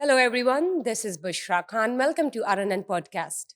Hello everyone, this is Bushra Khan. Welcome to RNN podcast.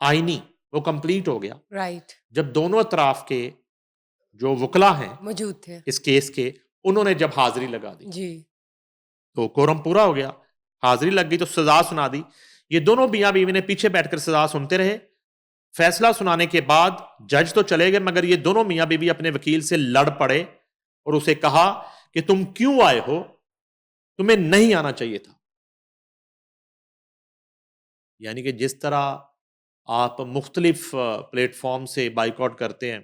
آئینی وہ complete ہو گیا right جب دونوں اطراف کے جو وکلا ہیں موجود تھے اس کیس کے انہوں نے جب حاضری لگا دی جی تو کورم پورا ہو گیا, حاضری لگ گئی تو سزا سنا دی. یہ دونوں میاں بیوی نے پیچھے بیٹھ کر سزا سنتے رہے. فیصلہ سنانے کے بعد جج تو چلے گئے مگر یہ دونوں میاں بیوی اپنے وکیل سے لڑ پڑے اور اسے کہا کہ تم کیوں آئے ہو, تمہیں نہیں آنا چاہیے تھا. یعنی کہ جس طرح آپ مختلف پلیٹ فارم سے بائیکاٹ کرتے ہیں,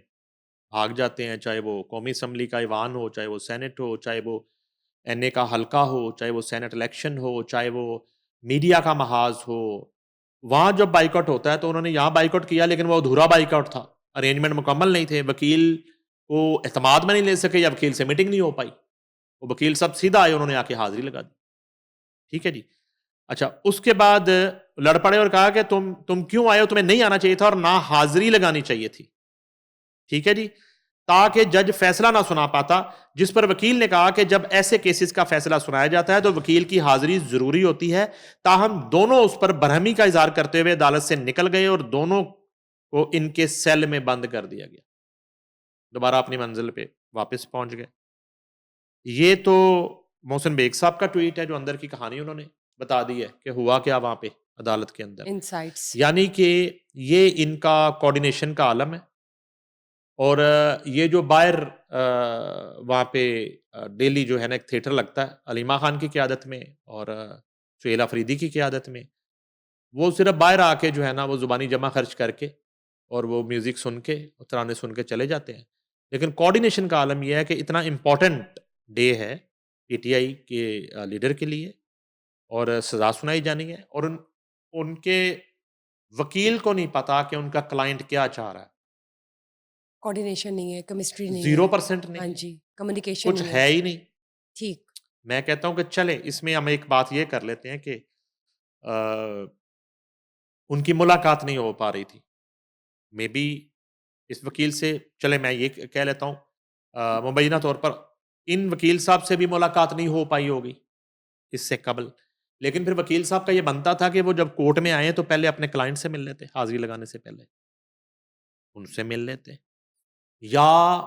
بھاگ جاتے ہیں, چاہے وہ قومی اسمبلی کا ایوان ہو, چاہے وہ سینٹ ہو, چاہے وہ این اے کا حلقہ ہو, چاہے وہ سینٹ الیکشن ہو, چاہے وہ میڈیا کا محاذ ہو, وہاں جب بائیکاٹ ہوتا ہے تو انہوں نے یہاں بائیکاٹ کیا لیکن وہ ادھورا بائیکاٹ تھا, ارینجمنٹ مکمل نہیں تھے, وکیل کو اعتماد میں نہیں لے سکے یا وکیل سے میٹنگ نہیں ہو پائی. وہ وکیل سب سیدھا آئے, انہوں نے آ کے حاضری لگا دی. ٹھیک ہے جی. اچھا اس کے بعد لڑ پڑے اور کہا کہ تم کیوں آئے ہو, تمہیں نہیں آنا چاہیے تھا اور نہ حاضری لگانی چاہیے تھی. ٹھیک ہے جی. تاکہ جج فیصلہ نہ سنا پاتا, جس پر وکیل نے کہا کہ جب ایسے کیسز کا فیصلہ سنایا جاتا ہے تو وکیل کی حاضری ضروری ہوتی ہے. تاہم دونوں اس پر برہمی کا اظہار کرتے ہوئے عدالت سے نکل گئے اور دونوں کو ان کے سیل میں بند کر دیا گیا, دوبارہ اپنی منزل پہ واپس پہنچ گئے. یہ تو محسن بیگ صاحب کا ٹویٹ ہے جو اندر کی کہانی انہوں نے بتا دی ہے کہ ہوا کیا وہاں پہ عدالت کے اندر. انسائٹس یعنی کہ یہ ان کا کوارڈینیشن کا عالم ہے. اور یہ جو باہر وہاں پہ ڈیلی جو ہے نا ایک تھیٹر لگتا ہے علیمہ خان کی قیادت میں اور سہیل افریدی کی قیادت میں, وہ صرف باہر آ کے جو ہے نا وہ زبانی جمع خرچ کر کے اور وہ میوزک سن کے ترانے سن کے چلے جاتے ہیں. لیکن کوارڈینیشن کا عالم یہ ہے کہ اتنا امپورٹنٹ ڈے ہے پی ٹی آئی کے لیڈر کے لیے اور سزا سنائی جانی ہے, اور ان کے وکیل کو نہیں پتا کہ ان کا کلائنٹ کیا چاہ رہا ہے. کوارڈینیشن نہیں ہے, کیمسٹری نہیں ہے, 0% نہیں ہاں ہے, جی, کمیونیکیشن کچھ نہیں ہے ہی نہیں. ٹھیک. میں کہتا ہوں کہ چلیں اس میں ہم ایک بات یہ کر لیتے ہیں کہ ان کی ملاقات نہیں ہو پا رہی تھی مے بی اس وکیل سے, چلے میں یہ کہہ لیتا ہوں مبینہ طور پر ان وکیل صاحب سے بھی ملاقات نہیں ہو پائی ہوگی اس سے قبل, لیکن پھر وکیل صاحب کا یہ بنتا تھا کہ وہ جب کورٹ میں آئے تو پہلے اپنے کلائنٹ سے مل لیتے, حاضری لگانے سے پہلے ان سے مل لیتے, یا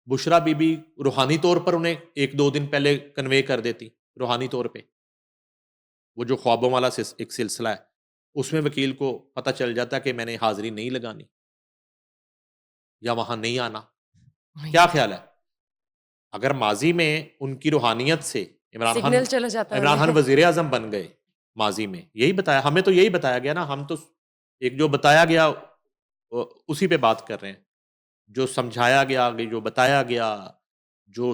بشرا بی بی روحانی طور پر انہیں 1-2 دن پہلے کنوے کر دیتی روحانی طور پہ. وہ جو خوابوں والا ایک سلسلہ ہے اس میں وکیل کو پتہ چل جاتا کہ میں نے حاضری نہیں لگانی یا وہاں نہیں آنا. کیا خیال ہے اگر ماضی میں ان کی روحانیت سے سگنل چلا جاتا عمران خان ہے. وزیر اعظم بن گئے, ماضی میں یہی بتایا, ہمیں تو یہی بتایا گیا نا, ہم تو ایک جو بتایا گیا اسی پہ بات کر رہے ہیں, جو سمجھایا گیا, جو بتایا گیا, جو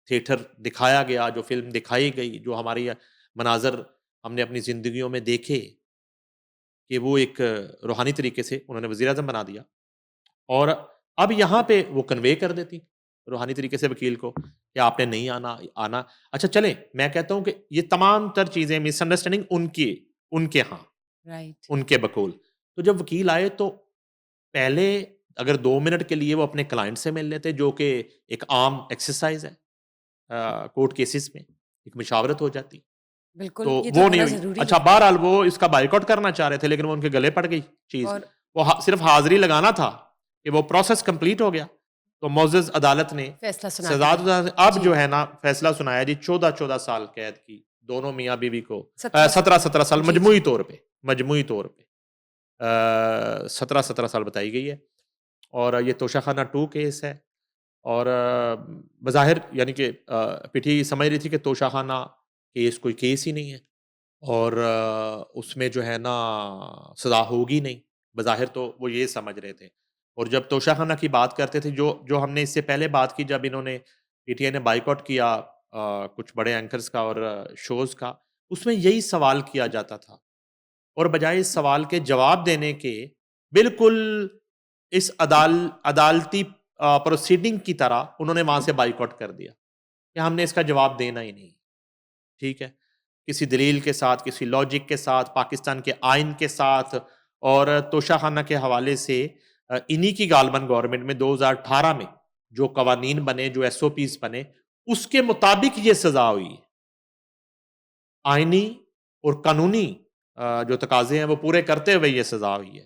تھیٹر دکھایا گیا, جو فلم دکھائی گئی, جو ہماری مناظر ہم نے اپنی زندگیوں میں دیکھے کہ وہ ایک روحانی طریقے سے انہوں نے وزیر اعظم بنا دیا, اور اب یہاں پہ وہ کنوے کر دیتی روحانی طریقے سے وکیل کو کہ آپ نے نہیں آنا. اچھا چلیں میں کہتا ہوں کہ یہ تمام تر چیزیں مس انڈرسٹینڈنگ ان کے ہاں رائٹ. ان کے بقول. تو جب وکیل آئے تو پہلے اگر 2 منٹ کے لیے وہ اپنے کلائنٹ سے مل لیتے, جو کہ ایک عام ایکسرسائز ہے کورٹ کیسز میں, ایک مشاورت ہو جاتی, بالکل, تو یہ وہ نہیں ہونا ہوئی. ضروری اچھا ہے. بہرحال وہ اس کا بائیکاٹ کرنا چاہ رہے تھے لیکن وہ ان کے گلے پڑ گئی چیز, اور وہ صرف حاضری لگانا تھا کہ وہ پروسیس کمپلیٹ ہو گیا. تو معزز عدالت نے فیصلہ سنا سزا دیا. اب جی. جو ہے نا فیصلہ سنایا جی 14 سال قید کی دونوں میاں بیوی کو, 17 17 سال جی, مجموعی جی. طور پہ 17 سال بتائی گئی ہے. اور یہ توشہ خانہ 2 کیس ہے, اور بظاہر یعنی کہ پی ٹی آئی سمجھ رہی تھی کہ توشہ خانہ کیس کوئی کیس ہی نہیں ہے اور اس میں جو ہے نا سزا ہوگی نہیں, بظاہر تو وہ یہ سمجھ رہے تھے. اور جب توشہ خانہ کی بات کرتے تھے, جو ہم نے اس سے پہلے بات کی جب انہوں نے پی ٹی آئی نے بائیکاٹ کیا کچھ بڑے اینکرز کا اور شوز کا, اس میں یہی سوال کیا جاتا تھا, اور بجائے اس سوال کے جواب دینے کے بالکل اس عدالتی پروسیڈنگ کی طرح انہوں نے وہاں سے بائیکاٹ کر دیا کہ ہم نے اس کا جواب دینا ہی نہیں. ٹھیک ہے, کسی دلیل کے ساتھ, کسی لاجک کے ساتھ, پاکستان کے آئین کے ساتھ, اور توشہ خانہ کے حوالے سے انہی کی غالباً گورنمنٹ میں 2018 میں جو قوانین بنے, جو ایس او پیز بنے, اس کے مطابق یہ سزا ہوئی ہے. آئینی اور قانونی جو تقاضے ہیں وہ پورے کرتے ہوئے یہ سزا ہوئی ہے.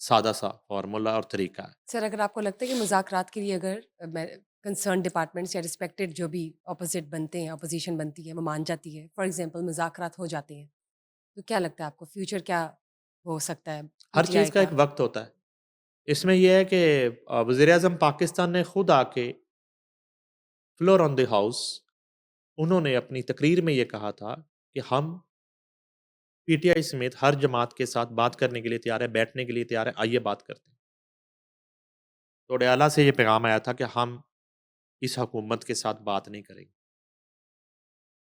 سادہ سا فارمولا اور طریقہ ہے. سر اگر آپ کو لگتا ہے کہ مذاکرات کے لیے اگر کنسرن ڈپارٹمنٹس یا رسپیکٹڈ جو بھی اپوزٹ بنتے ہیں اپوزیشن بنتی ہے وہ مان جاتی ہے، فار ایگزامپل مذاکرات ہو جاتے ہیں، تو کیا لگتا ہے آپ کو فیوچر کیا ہو سکتا ہے پی ہر ٹی چیز آئی کا کا؟ ایک وقت ہوتا ہے. اس میں یہ ہے کہ وزیر اعظم پاکستان نے خود آ کے فلور آن دی ہاؤس انہوں نے اپنی تقریر میں یہ کہا تھا کہ ہم پی ٹی آئی سمیت ہر جماعت کے ساتھ بات کرنے کے لیے تیار ہے، بیٹھنے کے لیے تیار ہے، آئیے بات کرتے ہیں. تو اعلیٰ سے یہ پیغام آیا تھا کہ ہم اس حکومت کے ساتھ بات نہیں کریں گے.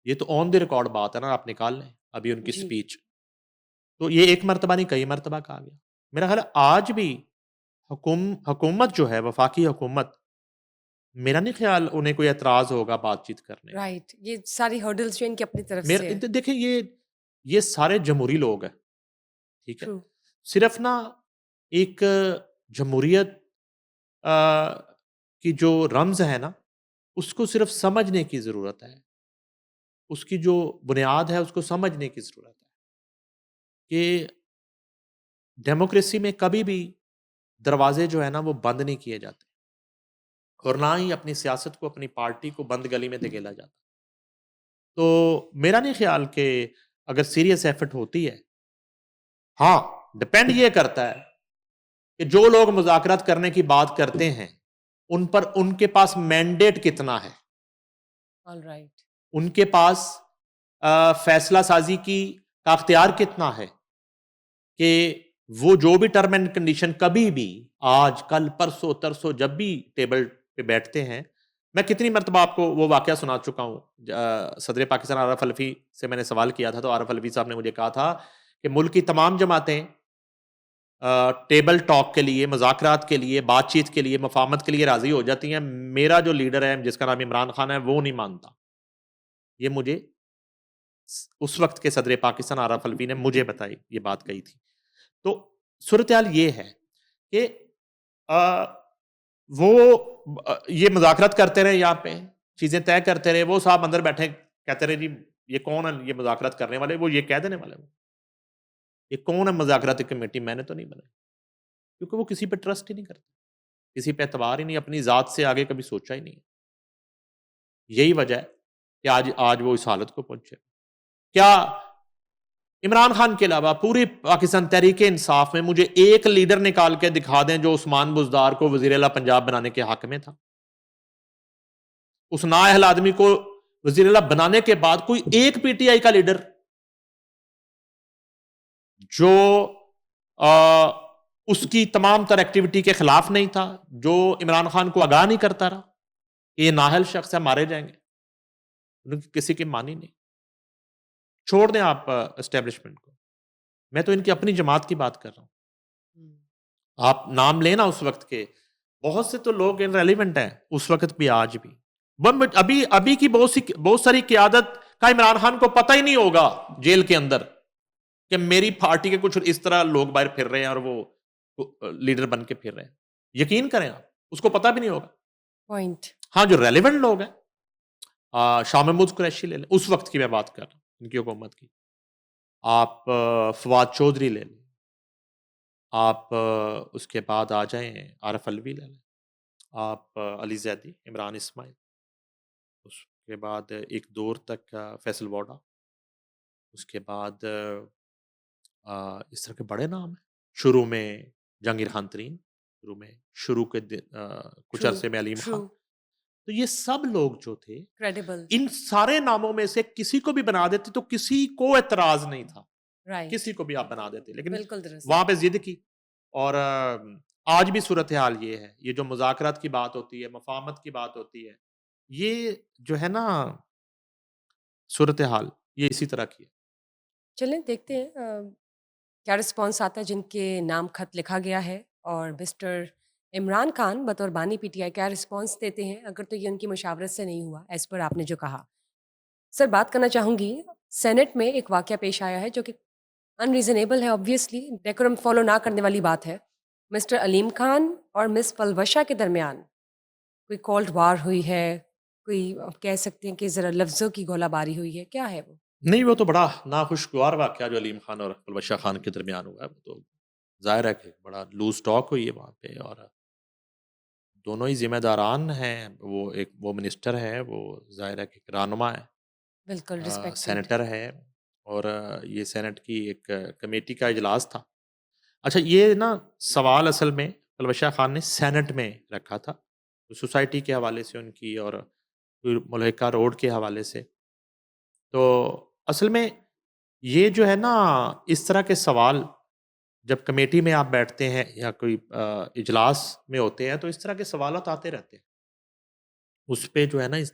یہ تو آن دی ریکارڈ بات ہے نا، آپ نکال لیں ابھی ان کی جی سپیچ. تو یہ ایک مرتبہ نہیں کئی مرتبہ کہا گیا. میرا خیال ہے آج بھی حکومت جو ہے وفاقی حکومت، میرا نہیں خیال انہیں کوئی اعتراض ہوگا بات چیت کرنے میں. رائٹ، یہ ساری ہرڈلس جو ان کی اپنی طرف سے ہے. دیکھیں یہ سارے جمہوری لوگ ہیں، ٹھیک ہے. ٹرو. صرف نا ایک جمہوریت کی جو رمز ہے نا اس کو صرف سمجھنے کی ضرورت ہے، اس کی جو بنیاد ہے اس کو سمجھنے کی ضرورت ہے کہ ڈیموکریسی میں کبھی بھی دروازے جو ہے نا وہ بند نہیں کیے جاتے، اور نہ ہی اپنی سیاست کو اپنی پارٹی کو بند گلی میں دھکیلا جاتا. تو میرا نہیں خیال کہ اگر سیریس ایفرٹ ہوتی ہے، ہاں ڈپینڈ یہ کرتا ہے کہ جو لوگ مذاکرات کرنے کی بات کرتے ہیں ان پر ان کے پاس مینڈیٹ کتنا ہے، آل رائٹ. ان کے پاس فیصلہ سازی کی کا اختیار کتنا ہے کہ وہ جو بھی ٹرم اینڈ کنڈیشن کبھی بھی آج کل پرسوں ترسوں جب بھی ٹیبل پہ بیٹھتے ہیں. میں کتنی مرتبہ آپ کو وہ واقعہ سنا چکا ہوں. صدر پاکستان عارف الوی سے میں نے سوال کیا تھا تو عارف الوی صاحب نے مجھے کہا تھا کہ ملک کی تمام جماعتیں ٹیبل ٹاک کے لیے، مذاکرات کے لیے، بات چیت کے لیے، مفاہمت کے لیے راضی ہو جاتی ہیں، میرا جو لیڈر ہے جس کا نام عمران خان ہے وہ نہیں مانتا. یہ مجھے اس وقت کے صدر پاکستان عارف الوی نے مجھے بتائی، یہ بات کہی تھی. تو صورتحال یہ ہے کہ وہ یہ مذاکرات کرتے رہے، یہاں پہ چیزیں طے کرتے رہے، وہ صاحب اندر بیٹھے کہتے رہے جی یہ کون ہے یہ مذاکرات کرنے والے، وہ یہ کہہ دینے والے، وہ یہ کون ہے مذاکراتی کمیٹی، میں نے تو نہیں بنائی. کیونکہ وہ کسی پہ ٹرسٹ ہی نہیں کرتے، کسی پہ اعتبار ہی نہیں، اپنی ذات سے آگے کبھی سوچا ہی نہیں. یہی وجہ ہے کہ آج وہ اس حالت کو پہنچے. کیا عمران خان کے علاوہ پوری پاکستان تحریک انصاف میں مجھے ایک لیڈر نکال کے دکھا دیں جو عثمان بزدار کو وزیر اعلیٰ پنجاب بنانے کے حق میں تھا؟ اس نااہل آدمی کو وزیر اعلیٰ بنانے کے بعد کوئی ایک پی ٹی آئی کا لیڈر جو اس کی تمام تر ایکٹیویٹی کے خلاف نہیں تھا، جو عمران خان کو آگاہ نہیں کرتا رہا کہ یہ نااہل شخص ہے، مارے جائیں گے، ان کی کسی کی مانی نہیں. چھوڑ دیں آپ اسٹیبلشمنٹ کو، میں تو ان کی اپنی جماعت کی بات کر رہا ہوں. آپ نام لینا اس وقت کے بہت سے تو لوگ ریلیونٹ ہیں اس وقت بھی آج بھی. ابھی کی بہت ساری قیادت کا عمران خان کو پتہ ہی نہیں ہوگا جیل کے اندر کہ میری پارٹی کے کچھ اس طرح لوگ باہر پھر رہے ہیں اور وہ لیڈر بن کے پھر رہے ہیں. یقین کریں آپ اس کو پتہ بھی نہیں ہوگا. پوائنٹ. ہاں جو ریلیونٹ لوگ ہیں، شاہ محمود قریشی لے لیں، اس وقت کی میں بات کر رہا ہوں ان کی حکومت کی. آپ فواد چودھری لے لیں، آپ اس کے بعد آ جائیں عارف الوی لے لیں، آپ علی زیدی، عمران اسماعیل، اس کے بعد ایک دور تک فیصل واڈا، اس کے بعد اس طرح کے بڑے نام ہیں. شروع میں جہانگیر خان ترین، شروع کے کچھ عرصے میں علیم خان. تو یہ سب لوگ جو تھے کریڈیبل. ان سارے ناموں میں سے کسی کو بھی بنا دیتے تو کسی کو اعتراض نہیں تھا، کسی کو بھی آپ بنا دیتے، لیکن بالکل درست. وہاں پہ ضد کی. اور آج بھی صورتحال یہ ہے، یہ جو مذاکرات کی بات ہوتی ہے، مفاہمت کی بات ہوتی ہے، یہ جو ہے نا صورتحال یہ اسی طرح کی ہے. چلیں دیکھتے ہیں کیا رسپانس آتا ہے جن کے نام خط لکھا گیا ہے، اور مسٹر عمران خان بطور بانی پی ٹی آئی کیا رسپانس دیتے ہیں اگر تو یہ ان کی مشاورت سے نہیں ہوا ایز پر آپ نے جو کہا. سر بات کرنا چاہوں گی، سینٹ میں ایک واقعہ پیش آیا ہے جو کہ ان ریزنیبل ہے، آبویسلی ڈیکورم فالو نہ کرنے والی بات ہے. مسٹر علیم خان اور مس پلوشا کے درمیان کوئی کولڈ وار ہوئی ہے، کوئی آپ کہہ سکتے ہیں کہ ذرا لفظوں کی گولہ باری ہوئی ہے، کیا ہے وہ؟ نہیں، وہ تو بڑا ناخوشگوار واقعہ جو علیم خان اور پلوشا خان کے درمیان ہوا ہے، وہ تو ظاہر ہے کہ بڑا لوز ٹاک ہوئی ہے وہاں پہ، اور دونوں ہی ذمہ داران ہیں، وہ منسٹر ہے، وہ ظاہر ہے کہ رہنما ہے، بالکل ریسپیکٹیڈ. سینیٹر ہے، اور یہ سینٹ کی ایک کمیٹی کا اجلاس تھا. اچھا، یہ نا سوال اصل میں پلوشہ خان نے سینٹ میں رکھا تھا، سوسائٹی کے حوالے سے ان کی، اور ملحقہ روڈ کے حوالے سے. تو اصل میں یہ جو ہے نا، اس طرح کے سوال جب کمیٹی میں آپ بیٹھتے ہیں یا کوئی اجلاس میں ہوتے ہیں تو اس طرح کے سوالات آتے رہتے ہیں. اس پہ جو ہے نا اس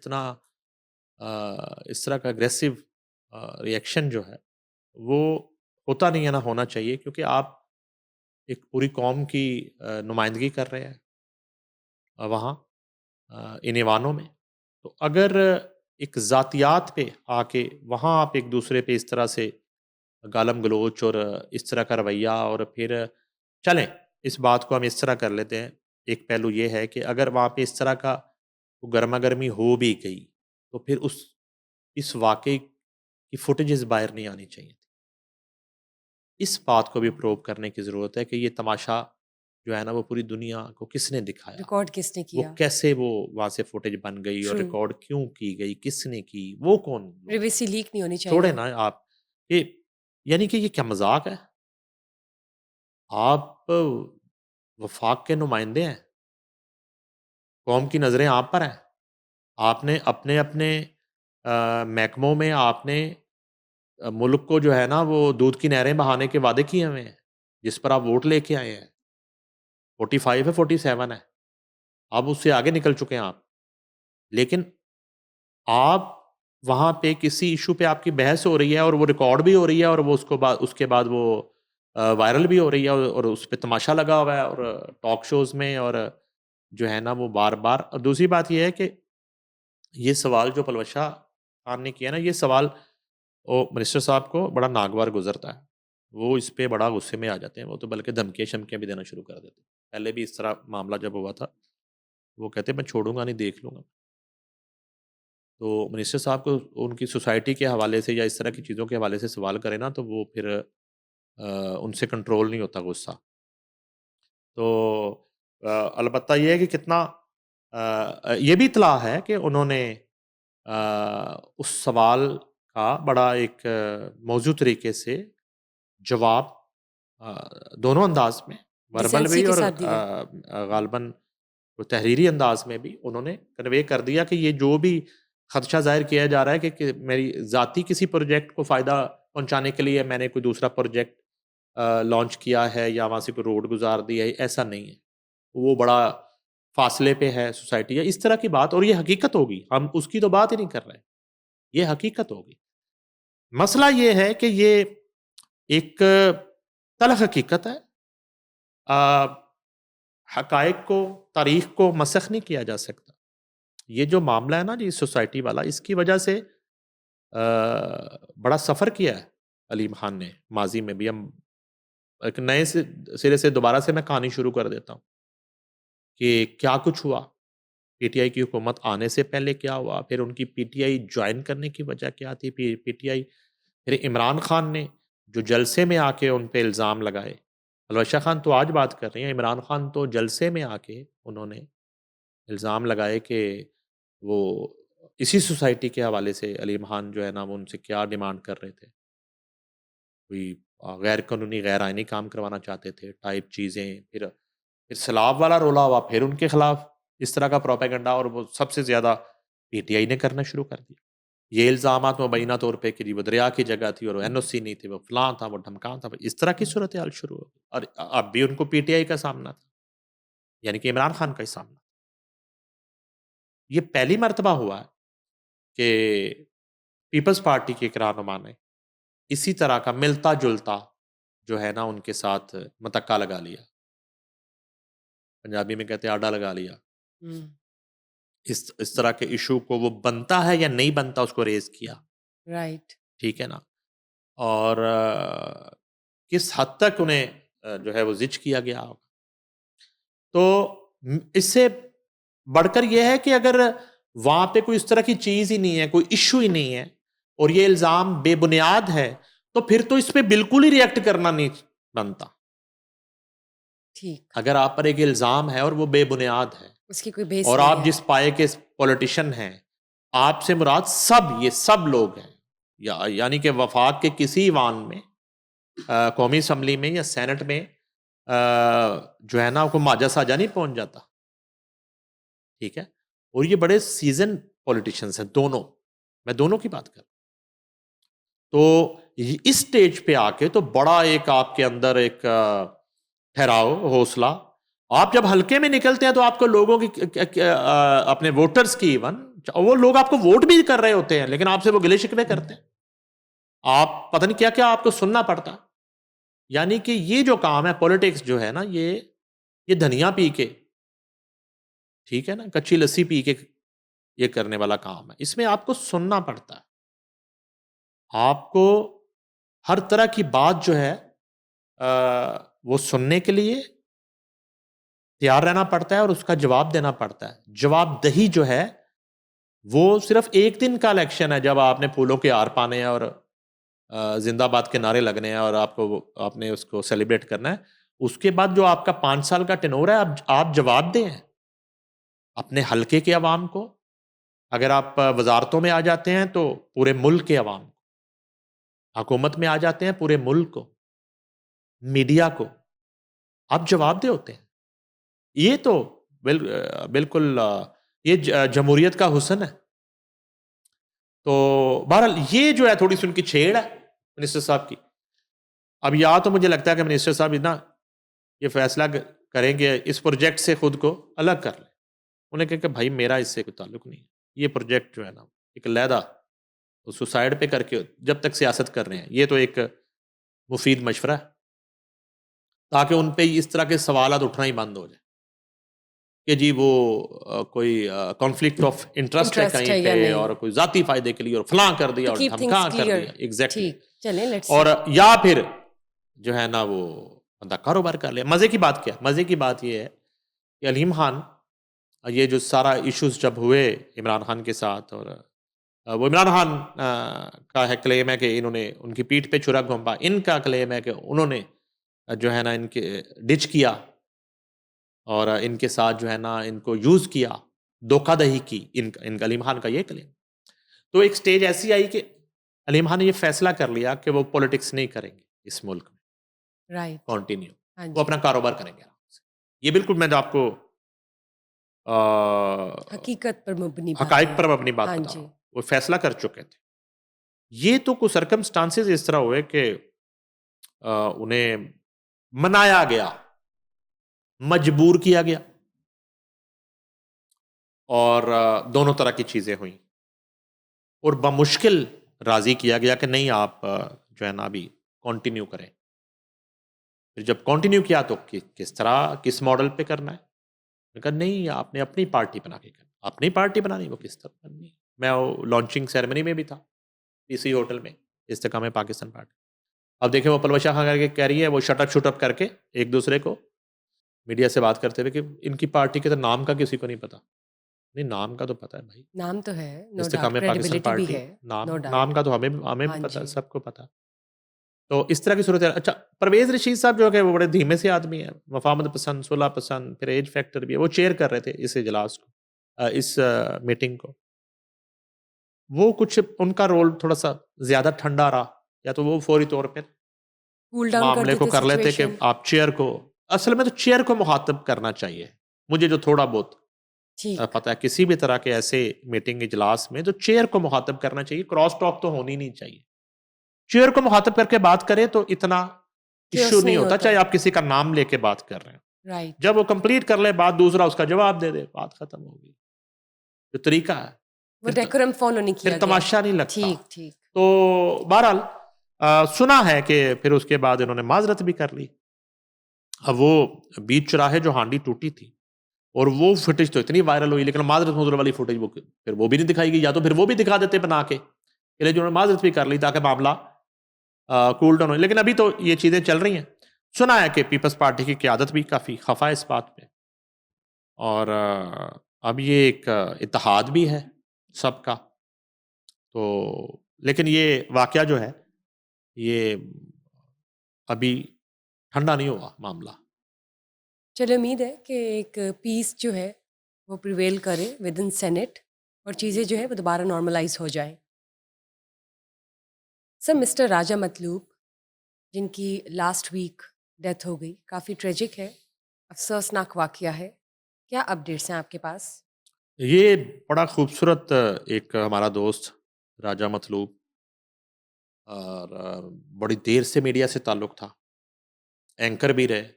طرح کا اگریسو ریئیکشن جو ہے وہ ہوتا نہیں ہے، نہ ہونا چاہیے، کیونکہ آپ ایک پوری قوم کی نمائندگی کر رہے ہیں وہاں ان ایوانوں میں. تو اگر ایک ذاتیات پہ آ کے وہاں آپ ایک دوسرے پہ اس طرح سے گالم گلوچ اور اس طرح کا رویہ، اور پھر چلیں اس بات کو ہم اس طرح کر لیتے ہیں. ایک پہلو یہ ہے کہ اگر وہاں پہ اس طرح کا گرما گرمی ہو بھی گئی تو پھر اس واقعے کی فوٹیجز باہر نہیں آنی چاہیے تھی. اس بات کو بھی پروو کرنے کی ضرورت ہے کہ یہ تماشا جو ہے نا وہ پوری دنیا کو کس نے دکھایا، ریکارڈ کس نے وہ کیا. کیسے وہ وہاں سے فوٹیج بن گئی، اور ٹرو. ریکارڈ کیوں کی گئی، کس نے کی، وہ کون لوگ ہیں. پریویسی لیک نہیں ہونی چھوڑے چاہیے. نا آپ، یہ یعنی کہ یہ کیا مذاق ہے. آپ وفاق کے نمائندے ہیں، قوم کی نظریں آپ پر ہیں. آپ نے اپنے اپنے محکموں میں آپ نے ملک کو جو ہے نا وہ دودھ کی نہریں بہانے کے وعدے کیے ہوئے ہیں، جس پر آپ ووٹ لے کے آئے ہیں. 45 ہے، 47 ہے، اب اس سے آگے نکل چکے ہیں آپ. لیکن آپ وہاں پہ کسی ایشو پہ آپ کی بحث ہو رہی ہے، اور وہ ریکارڈ بھی ہو رہی ہے، اور وہ اس کے بعد وہ وائرل بھی ہو رہی ہے، اور اس پہ تماشا لگا ہوا ہے، اور ٹاک شوز میں، اور جو ہے نا وہ بار بار. اور دوسری بات یہ ہے کہ یہ سوال جو پلوشہ خان نے کیا نا، یہ سوال منسٹر صاحب کو بڑا ناگوار گزرتا ہے. وہ اس پہ بڑا غصے میں آ جاتے ہیں، وہ تو بلکہ دھمکیاں شمکیاں بھی دینا شروع کر دیتے ہیں. پہلے بھی اس طرح معاملہ جب ہوا تھا، وہ کہتے ہیں میں چھوڑوں گا نہیں، دیکھ لوں گا. تو منسٹر صاحب کو ان کی سوسائٹی کے حوالے سے یا اس طرح کی چیزوں کے حوالے سے سوال کرے نا، تو وہ پھر ان سے کنٹرول نہیں ہوتا غصہ. تو البتہ یہ ہے کہ کتنا یہ بھی اطلاع ہے کہ انہوں نے اس سوال کا بڑا ایک موضوع طریقے سے جواب دونوں انداز میں، وربل ڈیسینسی بھی کے اور ساتھ دیا. غالباً تحریری انداز میں بھی انہوں نے کنوے کر دیا کہ یہ جو بھی خدشہ ظاہر کیا جا رہا ہے کہ میری ذاتی کسی پروجیکٹ کو فائدہ پہنچانے کے لیے میں نے کوئی دوسرا پروجیکٹ لانچ کیا ہے یا وہاں سے کوئی روڈ گزار دی ہے، ایسا نہیں ہے. وہ بڑا فاصلے پہ ہے سوسائٹی، اس طرح کی بات، اور یہ حقیقت ہوگی، ہم اس کی تو بات ہی نہیں کر رہے، یہ حقیقت ہوگی. مسئلہ یہ ہے کہ یہ ایک تلخ حقیقت ہے. حقائق کو، تاریخ کو مسخ نہیں کیا جا سکتا. یہ جو معاملہ ہے نا جی سوسائٹی والا، اس کی وجہ سے بڑا سفر کیا ہے علیم خان نے ماضی میں بھی. ہم ایک نئے سرے سے دوبارہ سے میں کہانی شروع کر دیتا ہوں کہ کیا کچھ ہوا، پی ٹی آئی کی حکومت آنے سے پہلے کیا ہوا، پھر ان کی پی ٹی آئی جوائن کرنے کی وجہ کیا تھی، پی ٹی آئی، پھر عمران خان نے جو جلسے میں آ کے ان پہ الزام لگائے. پلوشہ خان تو آج بات کر رہی ہیں، عمران خان تو جلسے میں آ کے انہوں نے الزام لگائے کہ وہ اسی سوسائٹی کے حوالے سے علیم خان جو ہے نا وہ ان سے کیا ڈیمانڈ کر رہے تھے، کوئی غیر قانونی غیر آئینی کام کروانا چاہتے تھے ٹائپ چیزیں. پھر سیلاب والا رولا ہوا، پھر ان کے خلاف اس طرح کا پروپیگنڈا، اور وہ سب سے زیادہ پی ٹی آئی نے کرنا شروع کر دیا. یہ الزامات مبینہ طور پہ کہ وہ دریا کی جگہ تھی اور این او سی نہیں تھی، وہ فلاں تھا، وہ ڈھمکاں تھا. اس طرح کی صورتحال شروع ہو گئی، اور اب بھی ان کو پی ٹی آئی کا سامنا تھا، یعنی کہ عمران خان کا ہی سامنا. یہ پہلی مرتبہ ہوا ہے کہ پیپلز پارٹی کے ایک رہنما نے اسی طرح کا ملتا جلتا جو ہے نا ان کے ساتھ متکا لگا لیا، پنجابی میں کہتے ہیں آڈا لگا لیا. اس طرح کے ایشو کو وہ بنتا ہے یا نہیں بنتا اس کو ریز کیا. رائٹ. ٹھیک ہے نا. اور کس حد تک انہیں جو ہے وہ زج کیا گیا ہوگا. تو اس سے بڑھ کر یہ ہے کہ اگر وہاں پہ کوئی اس طرح کی چیز ہی نہیں ہے، کوئی ایشو ہی نہیں ہے، اور یہ الزام بے بنیاد ہے، تو پھر تو اس پہ بالکل ہی ریئیکٹ کرنا نہیں بنتا. ٹھیک، اگر آپ پر ایک الزام ہے اور وہ بے بنیاد ہے اس کی کوئی بیس اور نہیں آپ ہے. جس پائے کے پولیٹیشین ہیں، آپ سے مراد یہ سب لوگ ہیں، یعنی کہ وفاق کے کسی ایوان میں، قومی اسمبلی میں یا سینٹ میں جو ہے نا کو ماجا ساجا نہیں پہنچ جاتا. ٹھیک ہے، اور یہ بڑے سیزن پولیٹیشنز ہیں دونوں، میں دونوں کی بات کر رہا ہوں. تو اس سٹیج پہ آ کے تو بڑا ایک آپ کے اندر ایک ٹھہراؤ، حوصلہ. آپ جب حلقے میں نکلتے ہیں تو آپ کو لوگوں کی اپنے ووٹرز کی ایون وہ لوگ آپ کو ووٹ بھی کر رہے ہوتے ہیں لیکن آپ سے وہ گلے شکوے کرتے ہیں. آپ پتہ نہیں کیا کیا آپ کو سننا پڑتا ہے. یعنی کہ یہ جو کام ہے پولیٹکس جو ہے نا، یہ دھنیا پی کے، ٹھیک ہے نا، کچی لسی پی کے یہ کرنے والا کام ہے. اس میں آپ کو سننا پڑتا ہے، آپ کو ہر طرح کی بات جو ہے وہ سننے کے لیے تیار رہنا پڑتا ہے اور اس کا جواب دینا پڑتا ہے. جواب دہی جو ہے وہ صرف ایک دن کا الیکشن ہے جب آپ نے پھولوں کے ہار پانے ہیں اور زندہ باد کے نعرے لگنے ہیں اور آپ نے اس کو سیلیبریٹ کرنا ہے. اس کے بعد جو آپ کا 5 سال کا ٹینور ہے، آپ جواب دیں اپنے حلقے کے عوام کو. اگر آپ وزارتوں میں آ جاتے ہیں تو پورے ملک کے عوام کو، حکومت میں آ جاتے ہیں پورے ملک کو، میڈیا کو آپ جواب دے ہوتے ہیں. یہ تو بالکل یہ جمہوریت کا حسن ہے. تو بہرحال یہ جو ہے تھوڑی سی ان کی چھیڑ ہے منسٹر صاحب کی. اب یا تو مجھے لگتا ہے کہ منسٹر صاحب اتنا یہ فیصلہ کریں گے اس پروجیکٹ سے خود کو الگ کر لیں. انہیں کہا کہ بھائی میرا اس سے کوئی تعلق نہیں ہے، یہ پروجیکٹ جو ہے نا ایک علیحدہ سوسائڈ پہ کر کے جب تک سیاست کر رہے ہیں. یہ تو ایک مفید مشورہ ہے تاکہ ان پہ اس طرح کے سوالات اٹھنا ہی بند ہو جائے کہ جی وہ کوئی کانفلکٹ آف انٹرسٹ ہے انٹرسٹ کہیں ہے یا پہ نہیں. اور کوئی ذاتی فائدے کے لیے اور فلاں کر دیا ٹو اور کیپ تھنگس دھمکا کر کلیئر. دیا. ایگزیکٹلی. ٹھیک، چلیں لیٹس اور سی. یا پھر جو ہے نا وہ بندہ کاروبار کر لے. مزے کی بات کیا، مزے کی بات یہ ہے کہ علیم خان یہ جو سارا ایشوز جب ہوئے عمران خان کے ساتھ، اور وہ عمران خان کا ہے کلیم ہے کہ انہوں نے ان کی پیٹھ پہ چھرا گھونپا. ان کا کلیم ہے کہ انہوں نے جو ہے نا ان کے ڈچ کیا اور ان کے ساتھ جو ہے نا ان کو یوز کیا، دھوکہ دہی کی. ان کا علیم خان کا یہ کلیم. تو ایک سٹیج ایسی آئی کہ علیم خان نے یہ فیصلہ کر لیا کہ وہ پولیٹکس نہیں کریں گے اس ملک میں رائٹ. کنٹینیو، ہاں وہ جی. اپنا کاروبار کریں گے آرام سے. یہ بالکل میں آپ کو حقیقت پر مبنی حقائق باتیں. پر اپنی بات ہاں بتا رہا جی. ہوں. وہ فیصلہ کر چکے تھے. یہ تو کچھ سرکمسٹانسز اس طرح ہوئے کہ انہیں منایا گیا، مجبور کیا گیا، اور دونوں طرح کی چیزیں ہوئیں اور بمشکل راضی کیا گیا کہ نہیں آپ جو ہے نا ابھی کنٹینیو کریں. پھر جب کنٹینیو کیا تو کس طرح کس ماڈل پہ کرنا ہے؟ میں کہا نہیں آپ نے اپنی پارٹی بنا کے کرنا. اپنی پارٹی بنانی وہ کس طرح بننی؟ میں لانچنگ سیریمنی میں بھی تھا پی سی ہوٹل میں، استحکام پاکستان پارٹی. اب دیکھیں وہ پلوشا خان کر کے کہہ رہی ہے، وہ شٹ اپ کر کے ایک دوسرے کو میڈیا سے بات کرتے ہوئے کہ ان کی پارٹی کے تو نام کا کسی کو نہیں پتا. نہیں نام کا تو پتا ہے بھائی، نام تو ہے، نو ڈاؤٹ. استحکام پاکستان کریڈیبلٹی بھی پارٹی. ہے. نام نو نام ڈاؤٹ. کا تو ہمیں ہاں بھی پتا ہے، جی. سب کو پتا. تو اس طرح کی صورت ہے. اچھا پرویز رشید صاحب جو کہ وہ بڑے دھیمے سے آدمی ہیں، مفاہمت پسند، صلح پسند، پھر ایج فیکٹر بھی ہے. وہ چیئر کر رہے تھے اس اجلاس کو، اس میٹنگ کو. وہ کچھ ان کا رول تھوڑا سا زیادہ ٹھنڈا رہا، یا تو وہ فوری طور پہ کول ڈاؤن کر معاملے کو دیتے کر لیتے کہ سچویشن. آپ چیئر کو، اصل میں تو چیئر کو مخاطب کرنا چاہیے. مجھے جو تھوڑا بہت ٹھیک. پتا ہے کسی بھی طرح کے ایسے میٹنگ اجلاس میں تو چیئر کو مخاطب کرنا چاہیے. کراس ٹاک تو ہونی نہیں چاہیے. چیئر کو مخاطب کر کے بات کرے تو اتنا ایشو کیوس نہیں نہیں ہوتا، ہوتا. چاہے آپ کسی کا نام لے کے بات کر رہے ہیں. رائٹ. جب وہ کمپلیٹ کر لے بات، دوسرا اس کا جواب دے دے، بات ختم ہوگی. جو طریقہ ہے وہ ڈیکورم فالو نہیں پھر کیا گیا. تماشا نہیں لگتا. ٹھیک ٹھیک. تو بہرحال سنا ہے کہ پھر اس کے بعد انہوں نے معذرت بھی کر لی. اب وہ بیچ چراہے جو ہانڈی ٹوٹی تھی اور وہ فوٹیج تو اتنی وائرل ہوئی، لیکن معذرت والی فوٹیج پھر وہ بھی نہیں دکھائی گئی. یا تو پھر وہ بھی دکھا دیتے بنا کے جو انہوں نے معذرت بھی کر لی تاکہ معاملہ کول ڈاؤن ہو. لیکن ابھی تو یہ چیزیں چل رہی ہیں. سنا ہے کہ پیپلز پارٹی کی قیادت بھی کافی خفا ہے اس بات پہ، اور اب یہ ایک اتحاد بھی ہے سب کا. تو لیکن یہ واقعہ جو ہے یہ ابھی ٹھنڈا نہیں ہوا معاملہ. چلو امید ہے کہ ایک پیس جو ہے وہ پریویل کرے ود ان سینٹ اور چیزیں جو ہے وہ دوبارہ نارملائز ہو جائیں. سر مسٹر راجا مطلوب جن کی لاسٹ ویک ڈیتھ ہو گئی، کافی ٹریجک ہے، افسوسناک واقعہ ہے. کیا اپڈیٹس ہیں آپ کے پاس؟ یہ بڑا خوبصورت ایک ہمارا دوست راجا مطلوب، اور بڑی دیر سے میڈیا سے تعلق تھا، اینکر بھی رہے،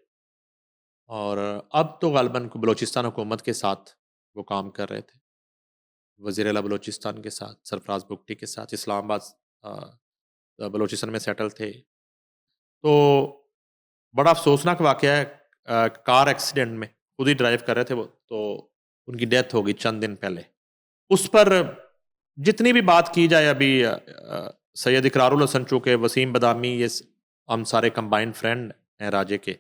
اور اب تو غالباً بلوچستان حکومت کے ساتھ وہ کام کر رہے تھے، وزیر اعلیٰ بلوچستان کے ساتھ، سرفراز بگٹی کے ساتھ، اسلام آباد بلوچستان میں سیٹل تھے. تو بڑا افسوسناک واقعہ ہے. کار ایکسیڈنٹ میں خود ہی ڈرائیو کر رہے تھے وہ، تو ان کی ڈیتھ ہو گئی چند دن پہلے. اس پر جتنی بھی بات کی جائے، ابھی سید اقرار الحسن چونکہ وسیم بدامی یہ ہم سارے کمبائنڈ فرینڈ ہیں راجے کے،